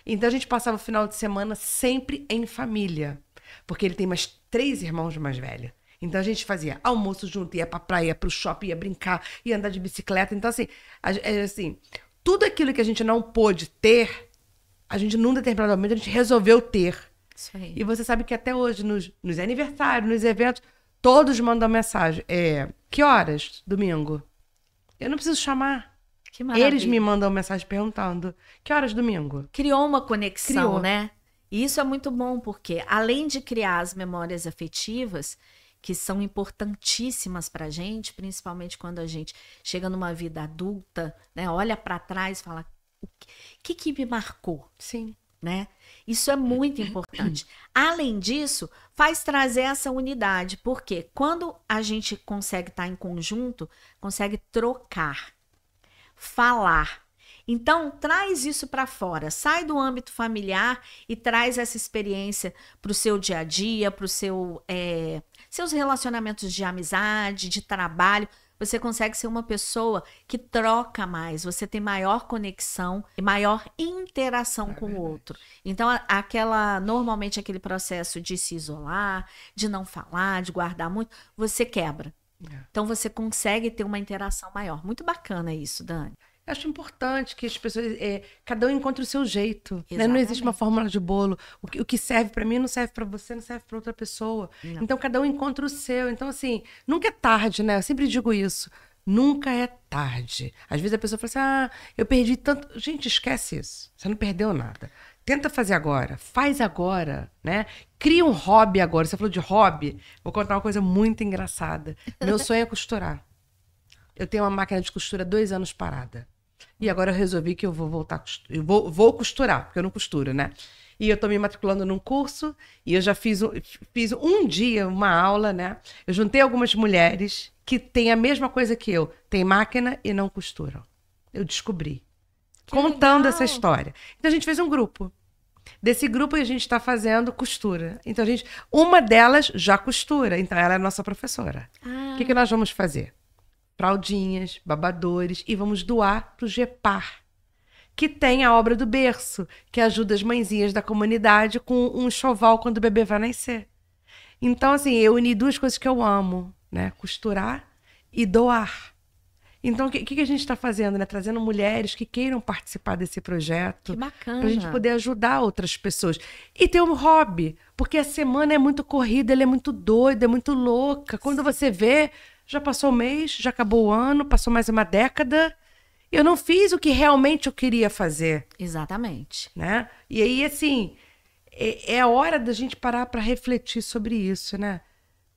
Então a gente passava o final de semana sempre em família. Porque ele tem mais 3 irmãos mais velhos. Então a gente fazia almoço junto, ia pra praia, ia pro shopping, ia brincar, ia andar de bicicleta. Então assim, tudo aquilo que a gente não pôde ter, a gente num determinado momento a gente resolveu ter. Isso aí. E você sabe que até hoje, nos aniversários, nos eventos, todos mandam mensagem. Que horas, domingo? Eu não preciso chamar. Que maravilha. Eles me mandam mensagem perguntando, que horas domingo? Criou uma conexão, Criou. né? E isso é muito bom, porque além de criar as memórias afetivas, que são importantíssimas para a gente, principalmente quando a gente chega numa vida adulta, né? Olha para trás e fala, o que me marcou? Sim. Né? Isso é muito importante. Além disso, faz trazer essa unidade, porque quando a gente consegue estar em conjunto, consegue trocar, falar. Então, traz isso para fora, sai do âmbito familiar e traz essa experiência para o seu dia a dia, para os seus relacionamentos de amizade, de trabalho. Você consegue ser uma pessoa que troca mais, você tem maior conexão e maior interação com o outro. Então, normalmente aquele processo de se isolar, de não falar, de guardar muito, você quebra. Então, você consegue ter uma interação maior. Muito bacana isso, Dani. Eu acho importante que as pessoas, cada um encontre o seu jeito, né? Não existe uma fórmula de bolo. O que serve para mim não serve para você, não serve para outra pessoa. Não. Então, cada um encontra o seu. Então, assim, nunca é tarde, né? Eu sempre digo isso. Nunca é tarde. Às vezes a pessoa fala assim, eu perdi tanto... Gente, esquece isso. Você não perdeu nada. Tenta fazer agora. Faz agora, né? Cria um hobby agora. Você falou de hobby. Vou contar uma coisa muito engraçada. Meu sonho é costurar. Eu tenho uma máquina de costura 2 anos parada. E agora eu resolvi que eu vou voltar a costurar. Eu vou costurar, porque eu não costuro, né? E eu tô me matriculando num curso, e eu já fiz um dia uma aula, né? Eu juntei algumas mulheres que têm a mesma coisa que eu. Tem máquina e não costuram. Eu descobri. Contando essa história. Então a gente fez um grupo. Desse grupo a gente está fazendo costura. Então uma delas já costura. Então ela é a nossa professora. O que nós vamos fazer? Fraldinhas, babadores, e vamos doar para o GEPAR, que tem a obra do berço, que ajuda as mãezinhas da comunidade com um enxoval quando o bebê vai nascer. Então, assim, eu uni 2 coisas que eu amo, né? Costurar e doar. Então, o que a gente está fazendo, né? Trazendo mulheres que queiram participar desse projeto. Que bacana. Para a gente poder ajudar outras pessoas. E ter um hobby, porque a semana é muito corrida, ela é muito doida, é muito louca. Quando você vê... Já passou o mês, já acabou o ano, passou mais uma década. Eu não fiz o que realmente eu queria fazer. Exatamente. Né? E aí, assim, é a hora da gente parar para refletir sobre isso, né?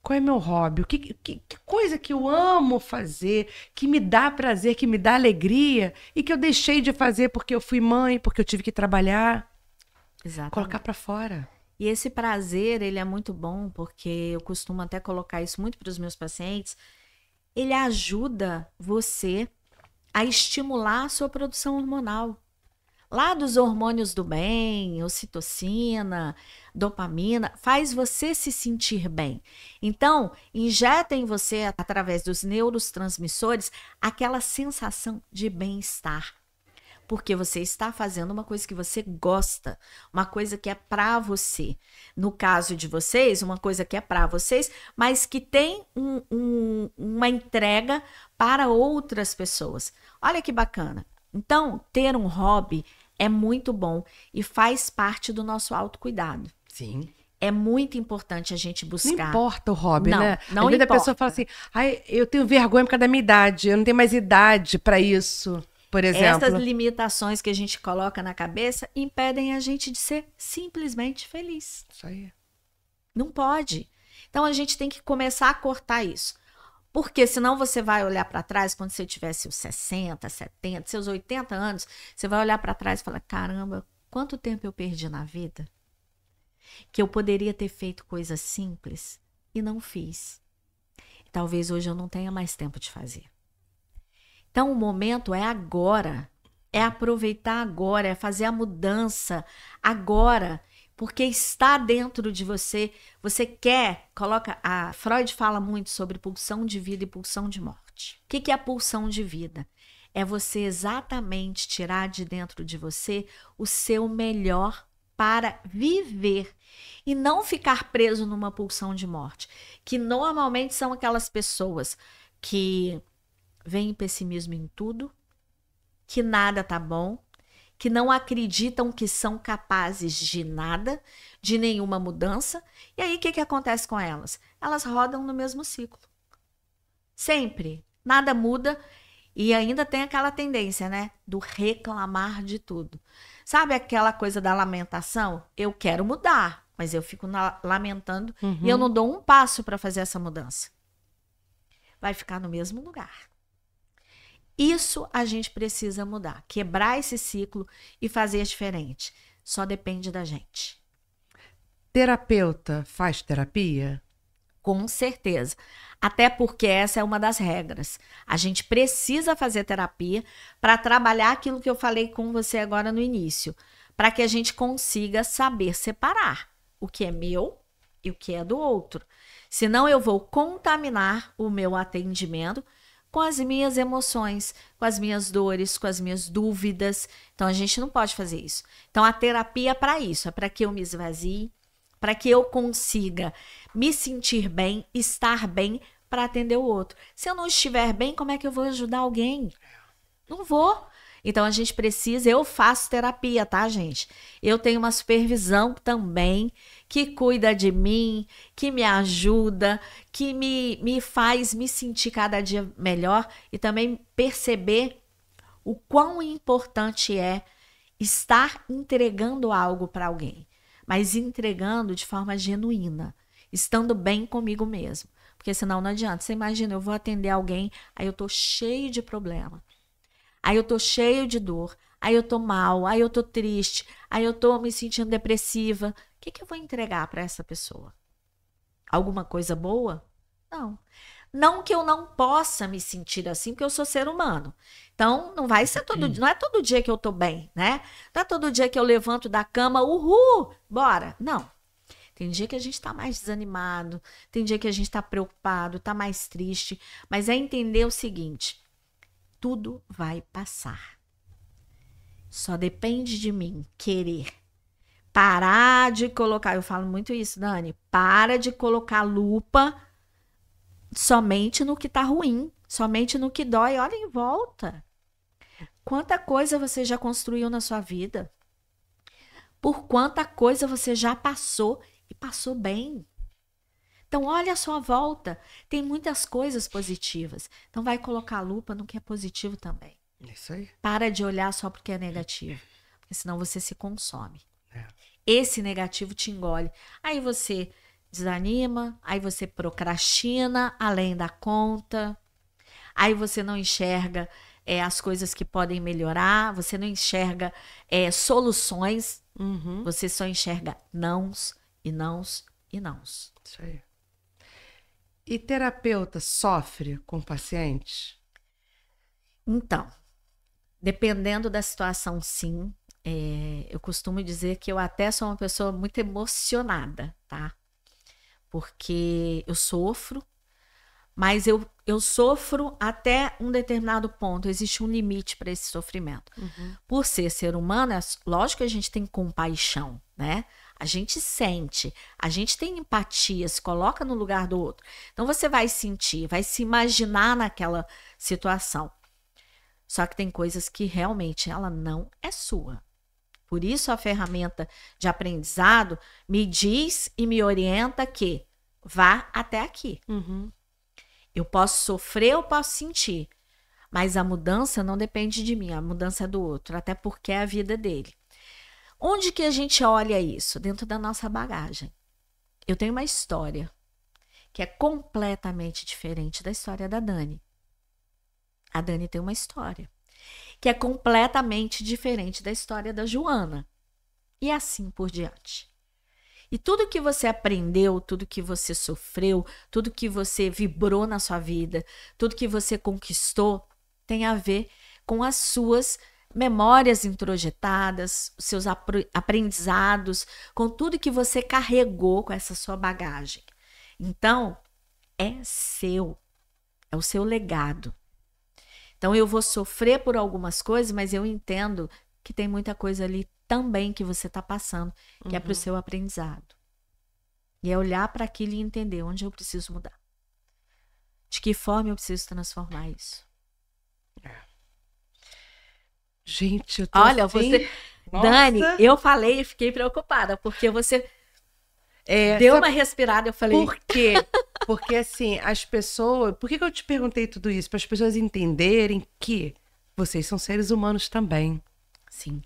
Qual é meu hobby? Que coisa que eu amo fazer, que me dá prazer, que me dá alegria e que eu deixei de fazer porque eu fui mãe, porque eu tive que trabalhar. Exatamente. Colocar para fora. E esse prazer, ele é muito bom, porque eu costumo até colocar isso muito para os meus pacientes. Ele ajuda você a estimular a sua produção hormonal. Lá dos hormônios do bem, ocitocina, dopamina, faz você se sentir bem. Então, injeta em você, através dos neurotransmissores, aquela sensação de bem-estar. Porque você está fazendo uma coisa que você gosta, uma coisa que é para você. No caso de vocês, uma coisa que é para vocês, mas que tem uma entrega para outras pessoas. Olha que bacana. Então, ter um hobby é muito bom e faz parte do nosso autocuidado. Sim. É muito importante a gente buscar. Não importa o hobby, né? Não Às vezes importa. a pessoa fala assim, eu tenho vergonha por causa da minha idade, eu não tenho mais idade para isso. Por exemplo. Essas limitações que a gente coloca na cabeça impedem a gente de ser simplesmente feliz. Isso aí. Não pode. Então a gente tem que começar a cortar isso. Porque senão você vai olhar para trás quando você tiver seus 60, 70, seus 80 anos, você vai olhar para trás e falar, caramba, quanto tempo eu perdi na vida? Que eu poderia ter feito coisas simples e não fiz. Talvez hoje eu não tenha mais tempo de fazer. Então, o momento é agora, é aproveitar agora, é fazer a mudança agora, porque está dentro de você, você quer, a Freud fala muito sobre pulsão de vida e pulsão de morte. O que é a pulsão de vida? É você exatamente tirar de dentro de você o seu melhor para viver e não ficar preso numa pulsão de morte, que normalmente são aquelas pessoas que veem pessimismo em tudo, que nada tá bom, que não acreditam que são capazes de nada, de nenhuma mudança. E aí, o que acontece com elas? Elas rodam no mesmo ciclo. Sempre. Nada muda e ainda tem aquela tendência, né? Do reclamar de tudo. Sabe aquela coisa da lamentação? Eu quero mudar, mas eu fico lamentando e eu não dou um passo para fazer essa mudança. Vai ficar no mesmo lugar. Isso a gente precisa mudar, quebrar esse ciclo e fazer diferente. Só depende da gente. Terapeuta faz terapia? Com certeza. Até porque essa é uma das regras. A gente precisa fazer terapia para trabalhar aquilo que eu falei com você agora no início, para que a gente consiga saber separar o que é meu e o que é do outro. Senão eu vou contaminar o meu atendimento com as minhas emoções, com as minhas dores, com as minhas dúvidas. Então a gente não pode fazer isso. Então a terapia é para isso, é para que eu me esvazie, para que eu consiga me sentir bem, estar bem para atender o outro. Se eu não estiver bem, como é que eu vou ajudar alguém? Não vou. Então a gente precisa, eu faço terapia, tá, gente? Eu tenho uma supervisão também que cuida de mim, que me ajuda, que me faz me sentir cada dia melhor e também perceber o quão importante é estar entregando algo para alguém, mas entregando de forma genuína, estando bem comigo mesmo. Porque senão não adianta. Você imagina, eu vou atender alguém, aí eu tô cheio de problema. Aí eu tô cheio de dor, aí eu tô mal, aí eu tô triste, aí eu tô me sentindo depressiva. O que eu vou entregar para essa pessoa? Alguma coisa boa? Não. Não que eu não possa me sentir assim, porque eu sou ser humano. Então, não vai ser todo dia, não é todo dia que eu tô bem, né? Não é todo dia que eu levanto da cama, uhul, bora. Não. Tem dia que a gente tá mais desanimado, tem dia que a gente tá preocupado, tá mais triste, mas é entender o seguinte: tudo vai passar. Só depende de mim querer. Parar de colocar, eu falo muito isso, Dani, para de colocar lupa somente no que tá ruim, somente no que dói. Olha em volta. Quanta coisa você já construiu na sua vida? Por quanta coisa você já passou e passou bem? Então, olha a sua volta. Tem muitas coisas positivas. Então, vai colocar a lupa no que é positivo também. Isso aí. Para de olhar só porque é negativo. Porque senão você se consome. É. Esse negativo te engole. Aí você desanima, aí você procrastina além da conta. Aí você não enxerga as coisas que podem melhorar. Você não enxerga soluções. Você só enxerga nãos e nãos e nãos. Isso aí. E terapeuta sofre com pacientes? Então, dependendo da situação, sim. Eu costumo dizer que eu até sou uma pessoa muito emocionada, tá? Porque eu sofro, mas eu sofro até um determinado ponto. Existe um limite para esse sofrimento. Por ser humano, lógico que a gente tem compaixão, né? A gente sente, a gente tem empatia, se coloca no lugar do outro. Então você vai sentir, vai se imaginar naquela situação. Só que tem coisas que realmente ela não é sua. Por isso a ferramenta de aprendizado me diz e me orienta que vá até aqui. Eu posso sofrer, eu posso sentir, mas a mudança não depende de mim, a mudança é do outro, até porque é a vida dele. Onde que a gente olha isso? Dentro da nossa bagagem. Eu tenho uma história que é completamente diferente da história da Dani. A Dani tem uma história que é completamente diferente da história da Joana. E assim por diante. E tudo que você aprendeu, tudo que você sofreu, tudo que você vibrou na sua vida, tudo que você conquistou, tem a ver com as suas memórias introjetadas, os seus aprendizados, com tudo que você carregou com essa sua bagagem. Então, é seu, é o seu legado. Então, eu vou sofrer por algumas coisas, mas eu entendo que tem muita coisa ali também que você está passando, que é para o seu aprendizado. E é olhar para aquilo e entender onde eu preciso mudar. De que forma eu preciso transformar isso. Gente, eu tô Olha, assim... você... Nossa. Dani, eu falei e fiquei preocupada, porque você deu uma respirada, eu falei... Por quê? Porque, assim, as pessoas... Por que eu te perguntei tudo isso? Para as pessoas entenderem que vocês são seres humanos também. Sim.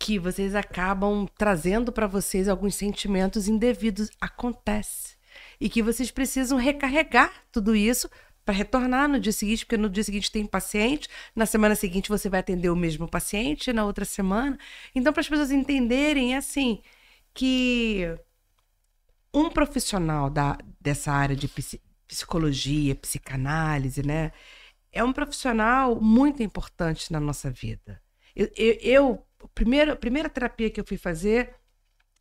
que vocês acabam trazendo para vocês alguns sentimentos indevidos. Acontece. E que vocês precisam recarregar tudo isso para retornar no dia seguinte, porque no dia seguinte tem paciente, na semana seguinte você vai atender o mesmo paciente, na outra semana. Então, para as pessoas entenderem, é assim, que um profissional dessa área de psicologia, psicanálise, né, é um profissional muito importante na nossa vida. A primeira terapia que eu fui fazer,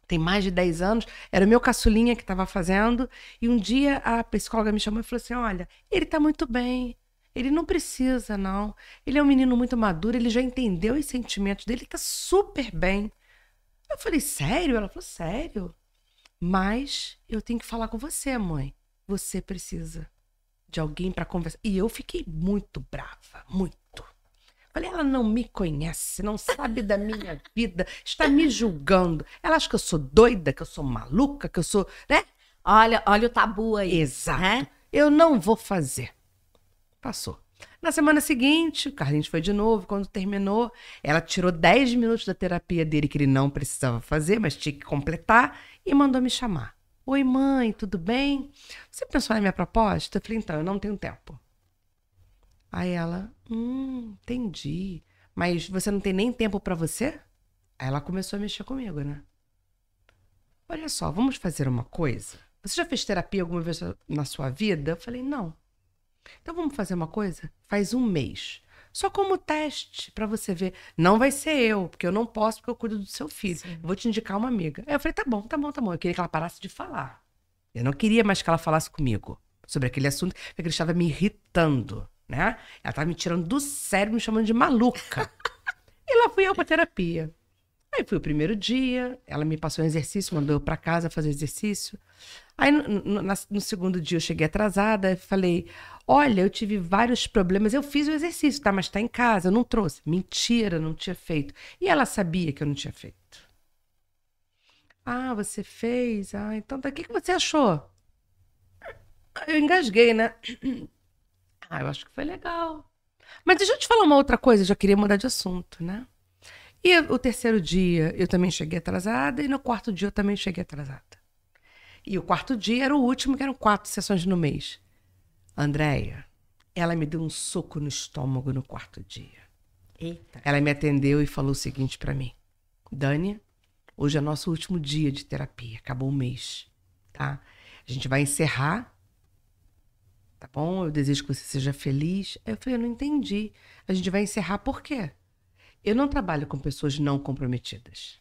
tem mais de 10 anos, era o meu caçulinha que estava fazendo, e um dia a psicóloga me chamou e falou assim, olha, ele está muito bem, ele não precisa, não. Ele é um menino muito maduro, ele já entendeu os sentimentos dele, ele está super bem. Eu falei, sério? Ela falou, sério. Mas eu tenho que falar com você, mãe. Você precisa de alguém para conversar. E eu fiquei muito brava, muito. Falei, ela não me conhece, não sabe da minha vida, está me julgando. Ela acha que eu sou doida, que eu sou maluca, que eu sou, né? Olha o tabu aí. Exato. Né? Eu não vou fazer. Passou. Na semana seguinte, o Carlinhos foi de novo. Quando terminou, ela tirou 10 minutos da terapia dele, que ele não precisava fazer, mas tinha que completar, e mandou me chamar. Oi, mãe, tudo bem? Você pensou na minha proposta? Eu falei, então, eu não tenho tempo. Aí ela, entendi. Mas você não tem nem tempo pra você? Aí ela começou a mexer comigo, né? Olha só, vamos fazer uma coisa? Você já fez terapia alguma vez na sua vida? Eu falei, não. Então vamos fazer uma coisa? Faz 1 mês. Só como teste, pra você ver. Não vai ser eu, porque eu não posso, porque eu cuido do seu filho. Sim. Vou te indicar uma amiga. Aí eu falei, tá bom. Eu queria que ela parasse de falar. Eu não queria mais que ela falasse comigo sobre aquele assunto, porque ele estava me irritando, né? Ela estava me tirando do sério, me chamando de maluca. E lá fui eu pra terapia. Aí fui o primeiro dia, ela me passou um exercício, mandou eu pra casa fazer exercício. Aí no segundo dia eu cheguei atrasada, falei, olha, eu tive vários problemas, eu fiz o exercício, tá? Mas tá em casa, eu não trouxe. Mentira, não tinha feito. E ela sabia que eu não tinha feito. Ah, você fez? Ah, então tá. O que você achou? Eu engasguei, né? Ah, eu acho que foi legal. Mas deixa eu te falar uma outra coisa, eu já queria mudar de assunto, né? E o terceiro dia eu também cheguei atrasada, e no quarto dia eu também cheguei atrasada. E o quarto dia era o último, que eram 4 sessões no mês. Andréia, ela me deu um soco no estômago no quarto dia. Eita. Ela me atendeu e falou o seguinte pra mim. Dani, hoje é nosso último dia de terapia, acabou o mês, tá? A gente vai encerrar, tá bom? Eu desejo que você seja feliz. Aí eu falei, eu não entendi. A gente vai encerrar por quê? Eu não trabalho com pessoas não comprometidas.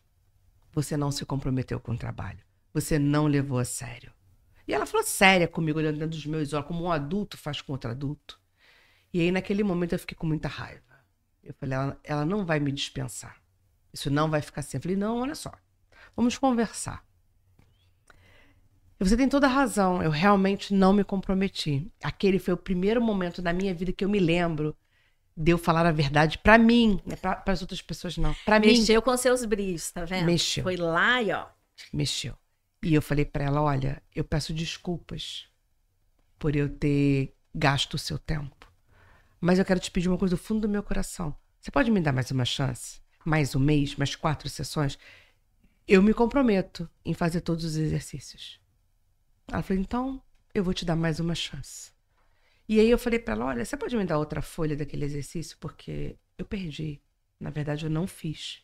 Você não se comprometeu com o trabalho. Você não levou a sério. E ela falou séria comigo, olhando dentro dos meus olhos, como um adulto faz com outro adulto. E aí, naquele momento, eu fiquei com muita raiva. Eu falei, ela não vai me dispensar. Isso não vai ficar assim. Eu falei, não, olha só. Vamos conversar. Você tem toda a razão. Eu realmente não me comprometi. Aquele foi o primeiro momento da minha vida que eu me lembro de eu falar a verdade pra mim, né? Para as outras pessoas não. Pra mim. Mexeu com seus brilhos, tá vendo? Mexeu. Foi lá e ó. Mexeu. E eu falei pra ela, olha, eu peço desculpas por eu ter gasto o seu tempo. Mas eu quero te pedir uma coisa do fundo do meu coração. Você pode me dar mais uma chance? Mais um mês? Mais 4 sessões? Eu me comprometo em fazer todos os exercícios. Ela falou, então eu vou te dar mais uma chance. E aí eu falei pra ela, olha, você pode me dar outra folha daquele exercício? Porque eu perdi. Na verdade, eu não fiz.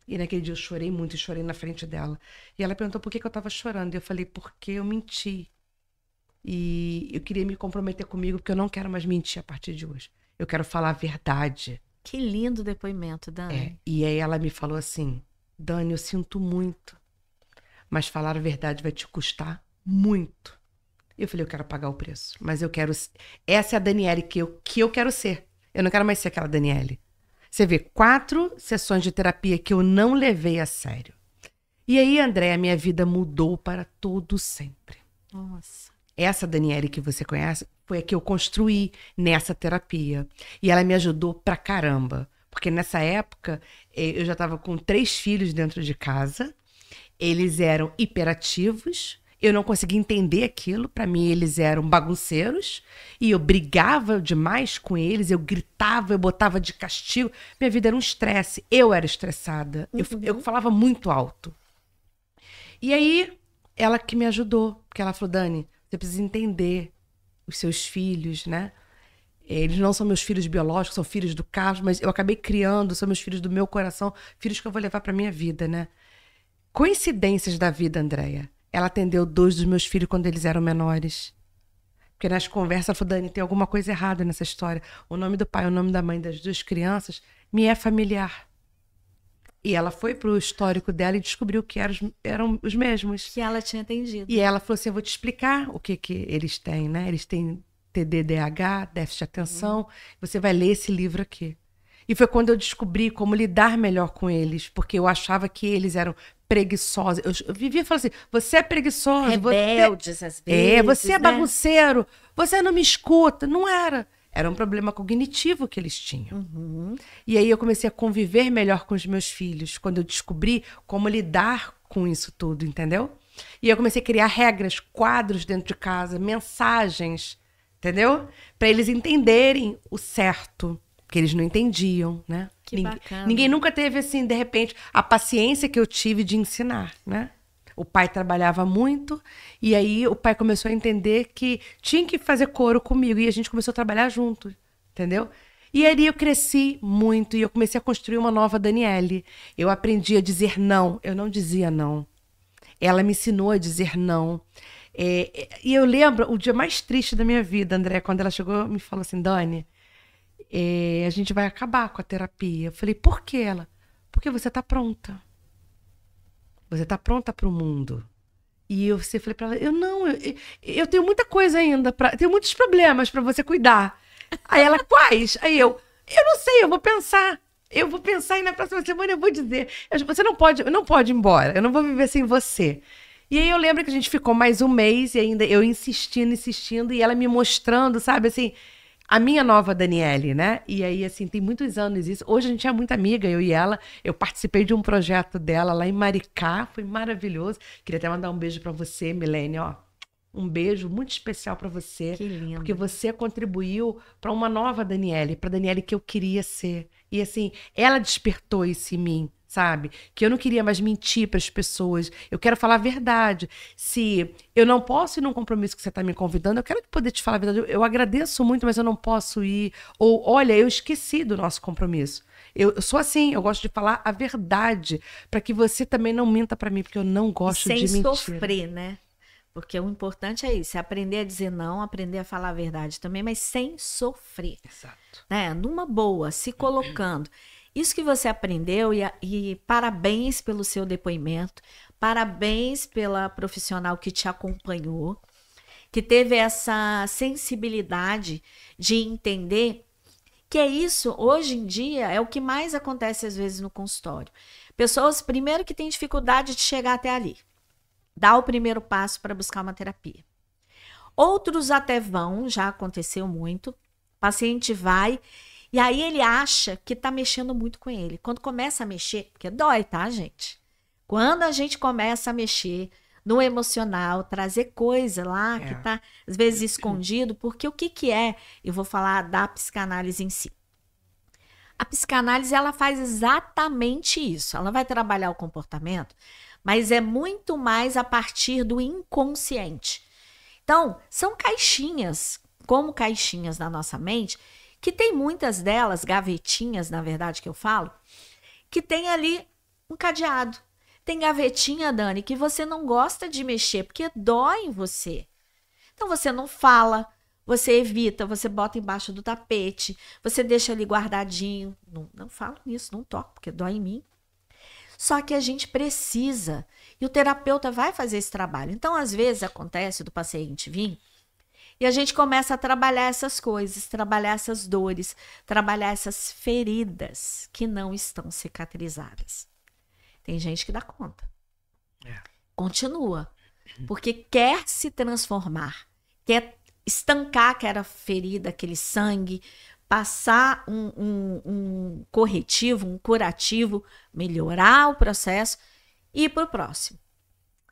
E naquele dia eu chorei muito e chorei na frente dela. E ela perguntou por que eu tava chorando. E eu falei, porque eu menti. E eu queria me comprometer comigo, porque eu não quero mais mentir a partir de hoje. Eu quero falar a verdade. Que lindo depoimento, Dani. E aí ela me falou assim, Dani, eu sinto muito, mas falar a verdade vai te custar muito. Eu falei, eu quero pagar o preço, mas eu quero... Essa é a Daniele que eu quero ser. Eu não quero mais ser aquela Daniele. Você vê, 4 sessões de terapia que eu não levei a sério. E aí, André, a minha vida mudou para todo sempre. Nossa. Essa Daniele que você conhece foi a que eu construí nessa terapia. E ela me ajudou pra caramba. Porque nessa época, eu já estava com 3 filhos dentro de casa. Eles eram hiperativos Eu não conseguia entender aquilo. Para mim, eles eram bagunceiros. E eu brigava demais com eles. Eu gritava, eu botava de castigo. Minha vida era um estresse. Eu era estressada. Eu falava muito alto. E aí, ela que me ajudou. Porque ela falou, Dani, você precisa entender os seus filhos, né? Eles não são meus filhos biológicos, são filhos do Carlos, mas eu acabei criando, são meus filhos do meu coração, filhos que eu vou levar para minha vida, né? Coincidências da vida, Andréia. Ela atendeu 2 dos meus filhos quando eles eram menores. Porque nas conversas ela falou, Dani, tem alguma coisa errada nessa história. O nome do pai, o nome da mãe das 2 crianças me é familiar. E ela foi pro histórico dela e descobriu que eram os mesmos. Que ela tinha atendido. E ela falou assim, eu vou te explicar o que eles têm, né? Eles têm TDDH, déficit de atenção. Você vai ler esse livro aqui. E foi quando eu descobri como lidar melhor com eles, porque eu achava que eles eram preguiçosos. Eu vivia falando assim, você é preguiçoso. Rebeldes, às vezes, você é bagunceiro, você não me escuta. Não era. Era um problema cognitivo que eles tinham. E aí eu comecei a conviver melhor com os meus filhos, quando eu descobri como lidar com isso tudo, entendeu? E eu comecei a criar regras, quadros dentro de casa, mensagens, entendeu? Para eles entenderem o certo, porque eles não entendiam, né? Que bacana. Ninguém nunca teve, assim, de repente, a paciência que eu tive de ensinar, né? O pai trabalhava muito e aí o pai começou a entender que tinha que fazer coro comigo e a gente começou a trabalhar junto, entendeu? E aí eu cresci muito e eu comecei a construir uma nova Daniele. Eu aprendi a dizer não, eu não dizia não. Ela me ensinou a dizer não. E eu lembro o dia mais triste da minha vida, André, quando ela chegou e me falou assim, Dani, a gente vai acabar com a terapia. Eu falei, por que ela? Porque você está pronta. Você está pronta para o mundo. E eu falei para ela, eu tenho muita coisa ainda, tenho muitos problemas para você cuidar. Aí ela, quais? Aí eu não sei, eu vou pensar. Eu vou pensar e na próxima semana eu vou dizer. Você não pode ir embora, eu não vou viver sem você. E aí eu lembro que a gente ficou mais um mês e ainda eu insistindo e ela me mostrando, sabe, assim, a minha nova Daniele, né? E aí, assim, tem muitos anos isso. Hoje a gente é muito amiga, eu e ela. Eu participei de um projeto dela lá em Maricá, foi maravilhoso. Queria até mandar um beijo pra você, Milene, ó. Um beijo muito especial pra você. Que lindo. Porque você contribuiu pra uma nova Daniele, pra Daniele que eu queria ser. E assim, ela despertou isso em mim, sabe? Que eu não queria mais mentir para as pessoas. Eu quero falar a verdade. Se eu não posso ir num compromisso que você está me convidando, eu quero poder te falar a verdade. Eu agradeço muito, mas eu não posso ir. Ou, olha, eu esqueci do nosso compromisso. Eu sou assim, eu gosto de falar a verdade, para que você também não minta para mim, porque eu não gosto de mentir. Sem sofrer, né? Porque o importante é isso, é aprender a dizer não, aprender a falar a verdade também, mas sem sofrer. Exato. Né? Numa boa, se colocando. Isso que você aprendeu e parabéns pelo seu depoimento, parabéns pela profissional que te acompanhou, que teve essa sensibilidade de entender que é isso, hoje em dia, é o que mais acontece às vezes no consultório. Pessoas, primeiro, que têm dificuldade de chegar até ali, dar o primeiro passo para buscar uma terapia. Outros até vão, já aconteceu muito, o paciente vai e aí ele acha que tá mexendo muito com ele. Quando começa a mexer, porque dói, tá, gente? Quando a gente começa a mexer no emocional, trazer coisa lá que tá, às vezes, escondido, porque o que é? Eu vou falar da psicanálise em si. A psicanálise, ela faz exatamente isso. Ela vai trabalhar o comportamento, mas é muito mais a partir do inconsciente. Então, são caixinhas, como caixinhas na nossa mente, que tem muitas delas, gavetinhas, na verdade, que eu falo, que tem ali um cadeado. Tem gavetinha, Dani, que você não gosta de mexer, porque dói em você. Então, você não fala, você evita, você bota embaixo do tapete, você deixa ali guardadinho. Não falo nisso, não toco, porque dói em mim. Só que a gente precisa, e o terapeuta vai fazer esse trabalho. Então, às vezes, acontece do paciente vir, e a gente começa a trabalhar essas coisas, trabalhar essas dores, trabalhar essas feridas que não estão cicatrizadas. Tem gente que dá conta. Continua. Porque quer se transformar, quer estancar aquela ferida, aquele sangue, passar um corretivo, um curativo, melhorar o processo e ir para o próximo.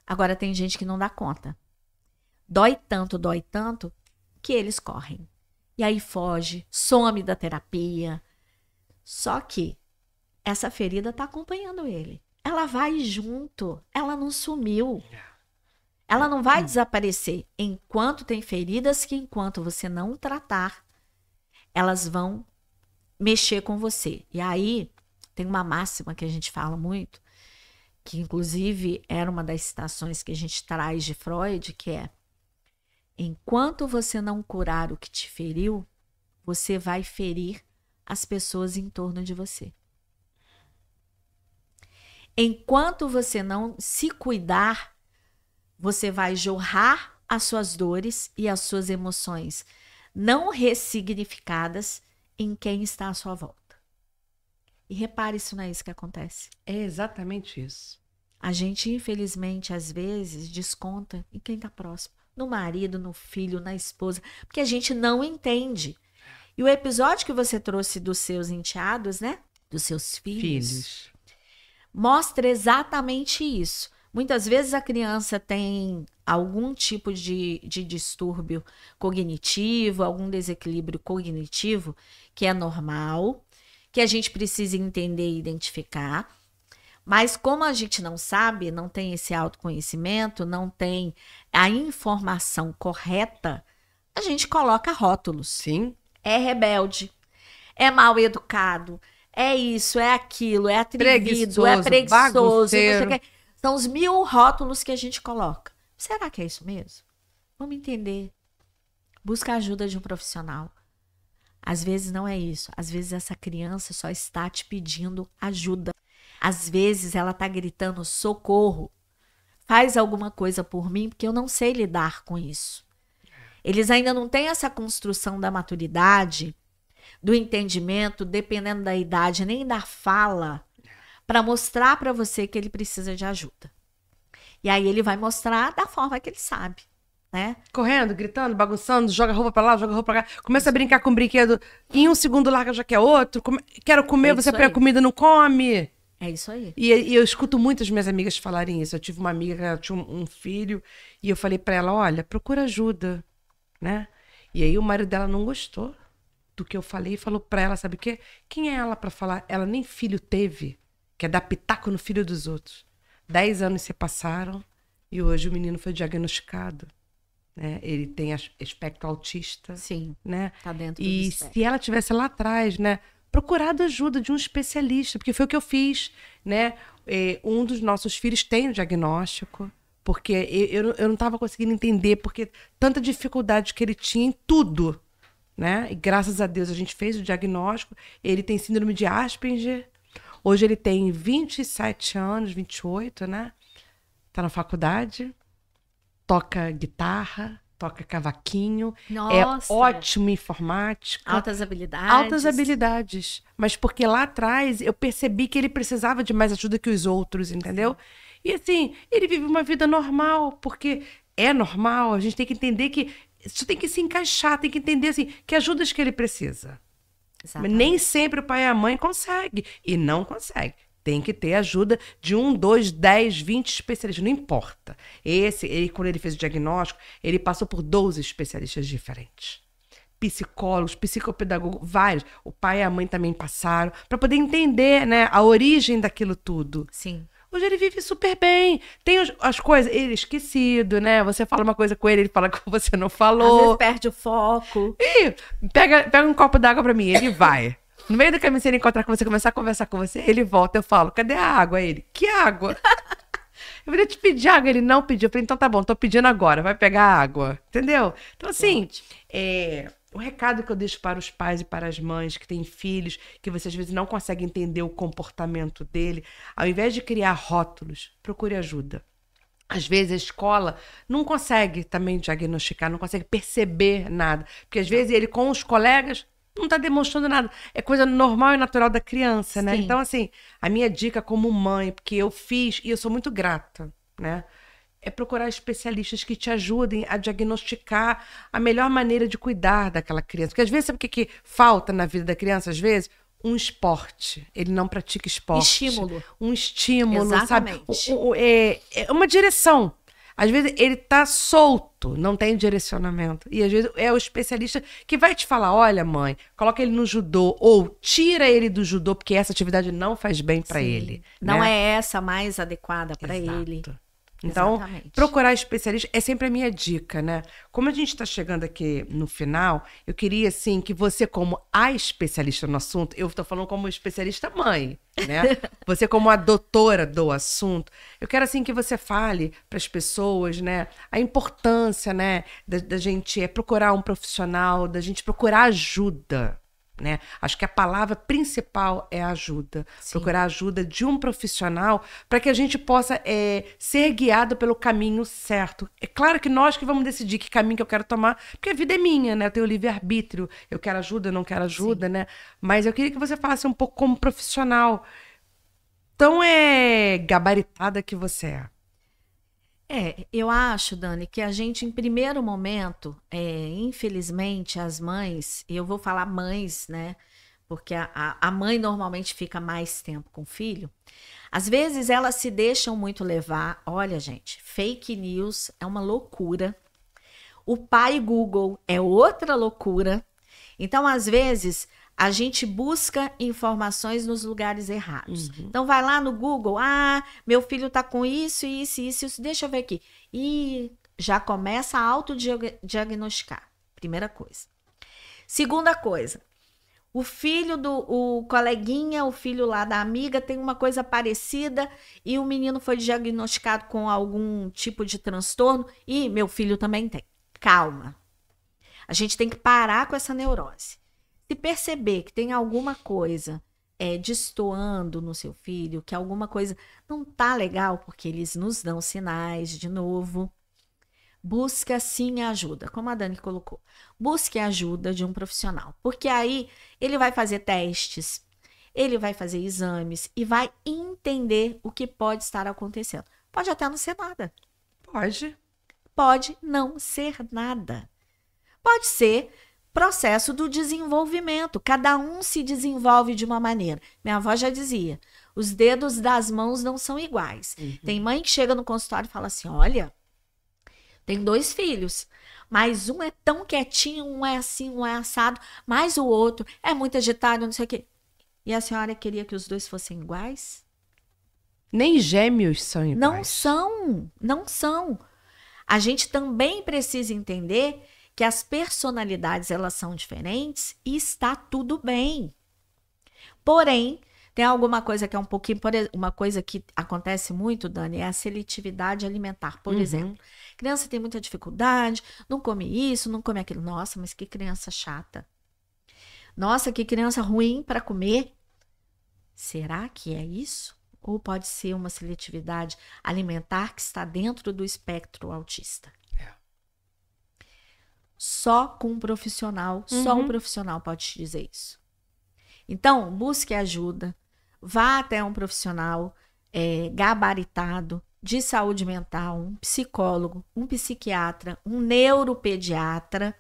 Agora tem gente que não dá conta. Dói tanto, que eles correm. E aí foge, some da terapia. Só que essa ferida está acompanhando ele. Ela vai junto, ela não sumiu. Ela não vai desaparecer. Enquanto tem feridas que, enquanto você não tratar, elas vão mexer com você. E aí, tem uma máxima que a gente fala muito, que inclusive era uma das citações que a gente traz de Freud, que é: enquanto você não curar o que te feriu, você vai ferir as pessoas em torno de você. Enquanto você não se cuidar, você vai jorrar as suas dores e as suas emoções não ressignificadas em quem está à sua volta. E repare, isso não é isso que acontece. É exatamente isso. A gente, infelizmente, às vezes, desconta em quem está próximo. No marido, no filho, na esposa. Porque a gente não entende. E o episódio que você trouxe dos seus enteados, né? Dos seus filhos. Mostra exatamente isso. Muitas vezes a criança tem algum tipo de distúrbio cognitivo, algum desequilíbrio cognitivo, que é normal, que a gente precisa entender e identificar. Mas como a gente não sabe, não tem esse autoconhecimento, não tem a informação correta, a gente coloca rótulos. Sim. É rebelde, é mal educado, é isso, é aquilo, é atrevido, é preguiçoso. São os 1000 rótulos que a gente coloca. Será que é isso mesmo? Vamos entender. Busca a ajuda de um profissional. Às vezes não é isso. Às vezes essa criança só está te pedindo ajuda. Às vezes ela está gritando socorro. Faz alguma coisa por mim, porque eu não sei lidar com isso. Eles ainda não têm essa construção da maturidade, do entendimento, dependendo da idade, nem da fala, para mostrar para você que ele precisa de ajuda. E aí ele vai mostrar da forma que ele sabe, né? Correndo, gritando, bagunçando, joga roupa pra lá, joga roupa pra cá. Começa a brincar com o brinquedo. Em um segundo larga já quer outro. Quero comer, você pega comida, não come. É isso aí. E eu escuto muitas minhas amigas falarem isso. Eu tive uma amiga que ela tinha um filho e eu falei pra ela, olha, procura ajuda, né? E aí o marido dela não gostou do que eu falei e falou pra ela, sabe o quê? Quem é ela pra falar? Ela nem filho teve, quer dar pitaco no filho dos outros. 10 anos se passaram e hoje o menino foi diagnosticado, né? Ele tem espectro autista. Sim, né? Tá dentro do E espectro. se ela tivesse lá atrás, né, procurado ajuda de um especialista, porque foi o que eu fiz, né? Um dos nossos filhos tem o diagnóstico, porque eu não estava conseguindo entender porque tanta dificuldade que ele tinha em tudo, né? E graças a Deus a gente fez o diagnóstico. Ele tem síndrome de Asperger. Hoje ele tem 27 anos, 28, né? Tá na faculdade, toca guitarra, toca cavaquinho, Nossa. é ótimo em informática. Altas habilidades. Altas habilidades. Mas porque lá atrás eu percebi que ele precisava de mais ajuda que os outros, entendeu? E assim, ele vive uma vida normal, porque é normal, a gente tem que entender que isso tem que se encaixar, tem que entender assim, que ajudas que ele precisa. Mas nem sempre o pai e a mãe conseguem. E não consegue. Tem que ter ajuda de 1, 2, 10, 20 especialistas. Não importa. Quando ele fez o diagnóstico, ele passou por 12 especialistas diferentes. Psicólogos, psicopedagogos, vários. O pai e a mãe também passaram. Para poder entender, né, a origem daquilo tudo. Sim. Hoje ele vive super bem. Tem as coisas, ele é esquecido, né? Você fala uma coisa com ele fala que você não falou. Às vezes perde o foco. Ih, pega um copo d'água pra mim, ele vai. No meio do caminho, se ele encontrar com você, começar a conversar com você, ele volta. Eu falo, cadê a água? Ele, que água? Eu falei, te pedir água. Ele não pediu. Eu falei, então tá bom, tô pedindo agora, vai pegar a água. Entendeu? Então, assim, o recado que eu deixo para os pais e para as mães que têm filhos, que você às vezes não consegue entender o comportamento dele, ao invés de criar rótulos, procure ajuda. Às vezes a escola não consegue também diagnosticar, não consegue perceber nada. Porque às vezes ele com os colegas não está demonstrando nada. É coisa normal e natural da criança, né? Sim. Então, assim, a minha dica como mãe, porque eu fiz, e eu sou muito grata, né? É procurar especialistas que te ajudem a diagnosticar a melhor maneira de cuidar daquela criança. Porque às vezes, sabe o que falta na vida da criança? Às vezes, um esporte. Ele não pratica esporte. Estímulo. Um estímulo, Exatamente. sabe? É uma direção. Às vezes ele tá solto, não tem direcionamento. E às vezes é o especialista que vai te falar, olha, mãe, coloca ele no judô ou tira ele do judô porque essa atividade não faz bem para ele. Não né? é essa mais adequada para ele. Então, Exatamente. procurar especialista é sempre a minha dica, né? Como a gente está chegando aqui no final, eu queria, assim, que você, como a especialista no assunto, eu estou falando como especialista mãe, né? Você como a doutora do assunto, eu quero, assim, que você fale para as pessoas, né? A importância, né? Da gente procurar um profissional, da gente procurar ajuda, né? Acho que a palavra principal é ajuda. Sim. Procurar ajuda de um profissional para que a gente possa ser guiado pelo caminho certo. É claro que nós que vamos decidir que caminho que eu quero tomar, porque a vida é minha, né? Eu tenho livre-arbítrio. Eu quero ajuda, eu não quero ajuda, né? Mas eu queria que você falasse um pouco como profissional. Tão gabaritada que você é. Eu acho, Dani, que a gente, em primeiro momento, infelizmente, as mães, e eu vou falar mães, né? Porque a mãe normalmente fica mais tempo com o filho. Às vezes elas se deixam muito levar. Olha, gente, fake news é uma loucura. O pai Google é outra loucura. Então, às vezes, a gente busca informações nos lugares errados. Então, vai lá no Google, meu filho tá com isso, deixa eu ver aqui. E já começa a autodiagnosticar, primeira coisa. Segunda coisa, o coleguinha, o filho lá da amiga tem uma coisa parecida e o menino foi diagnosticado com algum tipo de transtorno e meu filho também tem. Calma. A gente tem que parar com essa neurose. Se perceber que tem alguma coisa destoando no seu filho, que alguma coisa não tá legal, porque eles nos dão sinais, de novo, busca sim a ajuda, como a Dani colocou. Busque a ajuda de um profissional, porque aí ele vai fazer testes, ele vai fazer exames e vai entender o que pode estar acontecendo. Pode até não ser nada. Pode não ser nada. Pode ser processo do desenvolvimento. Cada um se desenvolve de uma maneira. Minha avó já dizia, os dedos das mãos não são iguais. Tem mãe que chega no consultório e fala assim, olha, tem 2 filhos, mas um é tão quietinho, um é assim, um é assado, mas o outro é muito agitado, não sei o quê. E a senhora queria que os 2 fossem iguais? Nem gêmeos são iguais. Não são. A gente também precisa entender que as personalidades, elas são diferentes e está tudo bem. Porém, tem alguma coisa que é um pouquinho... Uma coisa que acontece muito, Dani, é a seletividade alimentar. Por exemplo, criança tem muita dificuldade, não come isso, não come aquilo. Nossa, mas que criança chata. Nossa, que criança ruim para comer. Será que é isso? Ou pode ser uma seletividade alimentar que está dentro do espectro autista? Só com um profissional, só um profissional pode te dizer isso. Então, busque ajuda, vá até um profissional gabaritado de saúde mental, um psicólogo, um psiquiatra, um neuropediatra,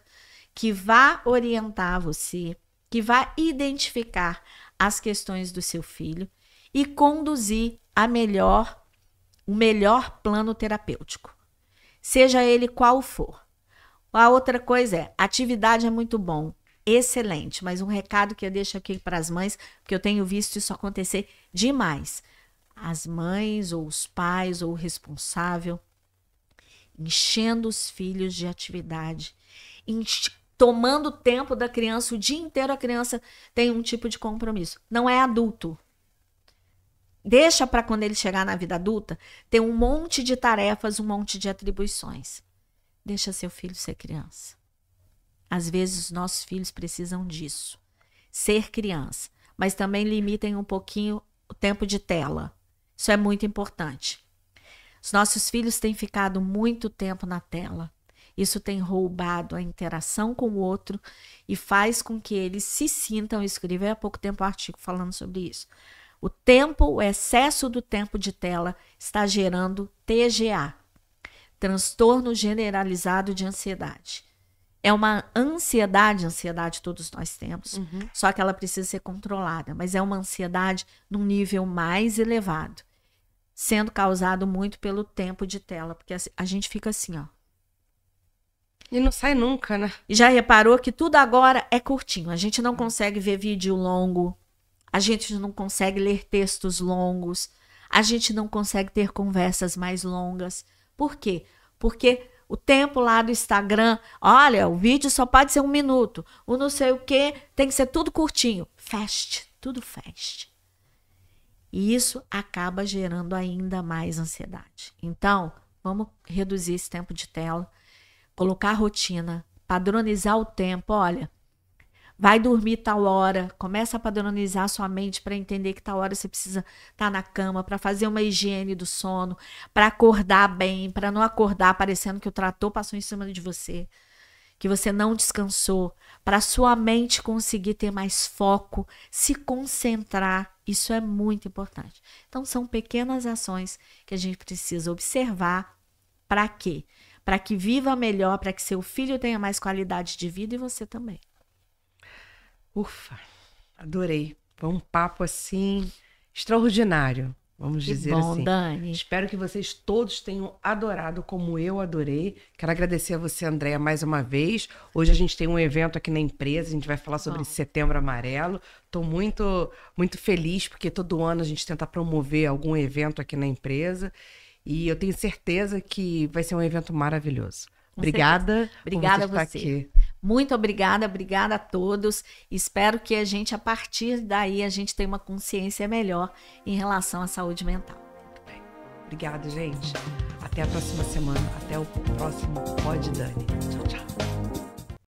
que vá orientar você, que vá identificar as questões do seu filho e conduzir o melhor plano terapêutico, seja ele qual for. A outra coisa atividade é muito bom, excelente, mas um recado que eu deixo aqui para as mães, porque eu tenho visto isso acontecer demais. As mães ou os pais ou o responsável enchendo os filhos de atividade, tomando o tempo da criança, o dia inteiro a criança tem um tipo de compromisso. Não é adulto. Deixa para quando ele chegar na vida adulta, ter um monte de tarefas, um monte de atribuições. Deixa seu filho ser criança. Às vezes os nossos filhos precisam disso. Ser criança. Mas também limitem um pouquinho o tempo de tela. Isso é muito importante. Os nossos filhos têm ficado muito tempo na tela. Isso tem roubado a interação com o outro e faz com que eles se sintam... Eu escrevi há pouco tempo um artigo falando sobre isso. O excesso do tempo de tela está gerando TGA. Transtorno generalizado de ansiedade. É uma ansiedade todos nós temos, só que ela precisa ser controlada, mas é uma ansiedade num nível mais elevado, sendo causado muito pelo tempo de tela, porque a gente fica assim, ó. E não sai nunca, né? E já reparou que tudo agora é curtinho, a gente não consegue ver vídeo longo, a gente não consegue ler textos longos, a gente não consegue ter conversas mais longas. Por quê? Porque o tempo lá do Instagram, olha, o vídeo só pode ser 1 minuto, o não sei o quê, tem que ser tudo curtinho. Fast, tudo fast. E isso acaba gerando ainda mais ansiedade. Então, vamos reduzir esse tempo de tela, colocar rotina, padronizar o tempo. Olha, vai dormir tal hora, começa a padronizar sua mente para entender que tal hora você precisa estar na cama, para fazer uma higiene do sono, para acordar bem, para não acordar parecendo que o trator passou em cima de você, que você não descansou, para sua mente conseguir ter mais foco, se concentrar. Isso é muito importante. Então, são pequenas ações que a gente precisa observar. Para quê? Para que viva melhor, para que seu filho tenha mais qualidade de vida e você também. Ufa, adorei. Foi um papo assim extraordinário, vamos dizer assim. Dani. Espero que vocês todos tenham adorado como eu adorei. Quero agradecer a você, Andréia, mais uma vez. Hoje a gente tem um evento aqui na empresa, a gente vai falar sobre Setembro Amarelo. Estou muito, muito feliz porque todo ano a gente tenta promover algum evento aqui na empresa e eu tenho certeza que vai ser um evento maravilhoso. Obrigada. Obrigada a você. Aqui. Muito obrigada a todos. Espero que a gente, a partir daí, a gente tenha uma consciência melhor em relação à saúde mental. Muito bem. Obrigada, gente. Até a próxima semana. Até o próximo Pod Dani. Tchau, tchau.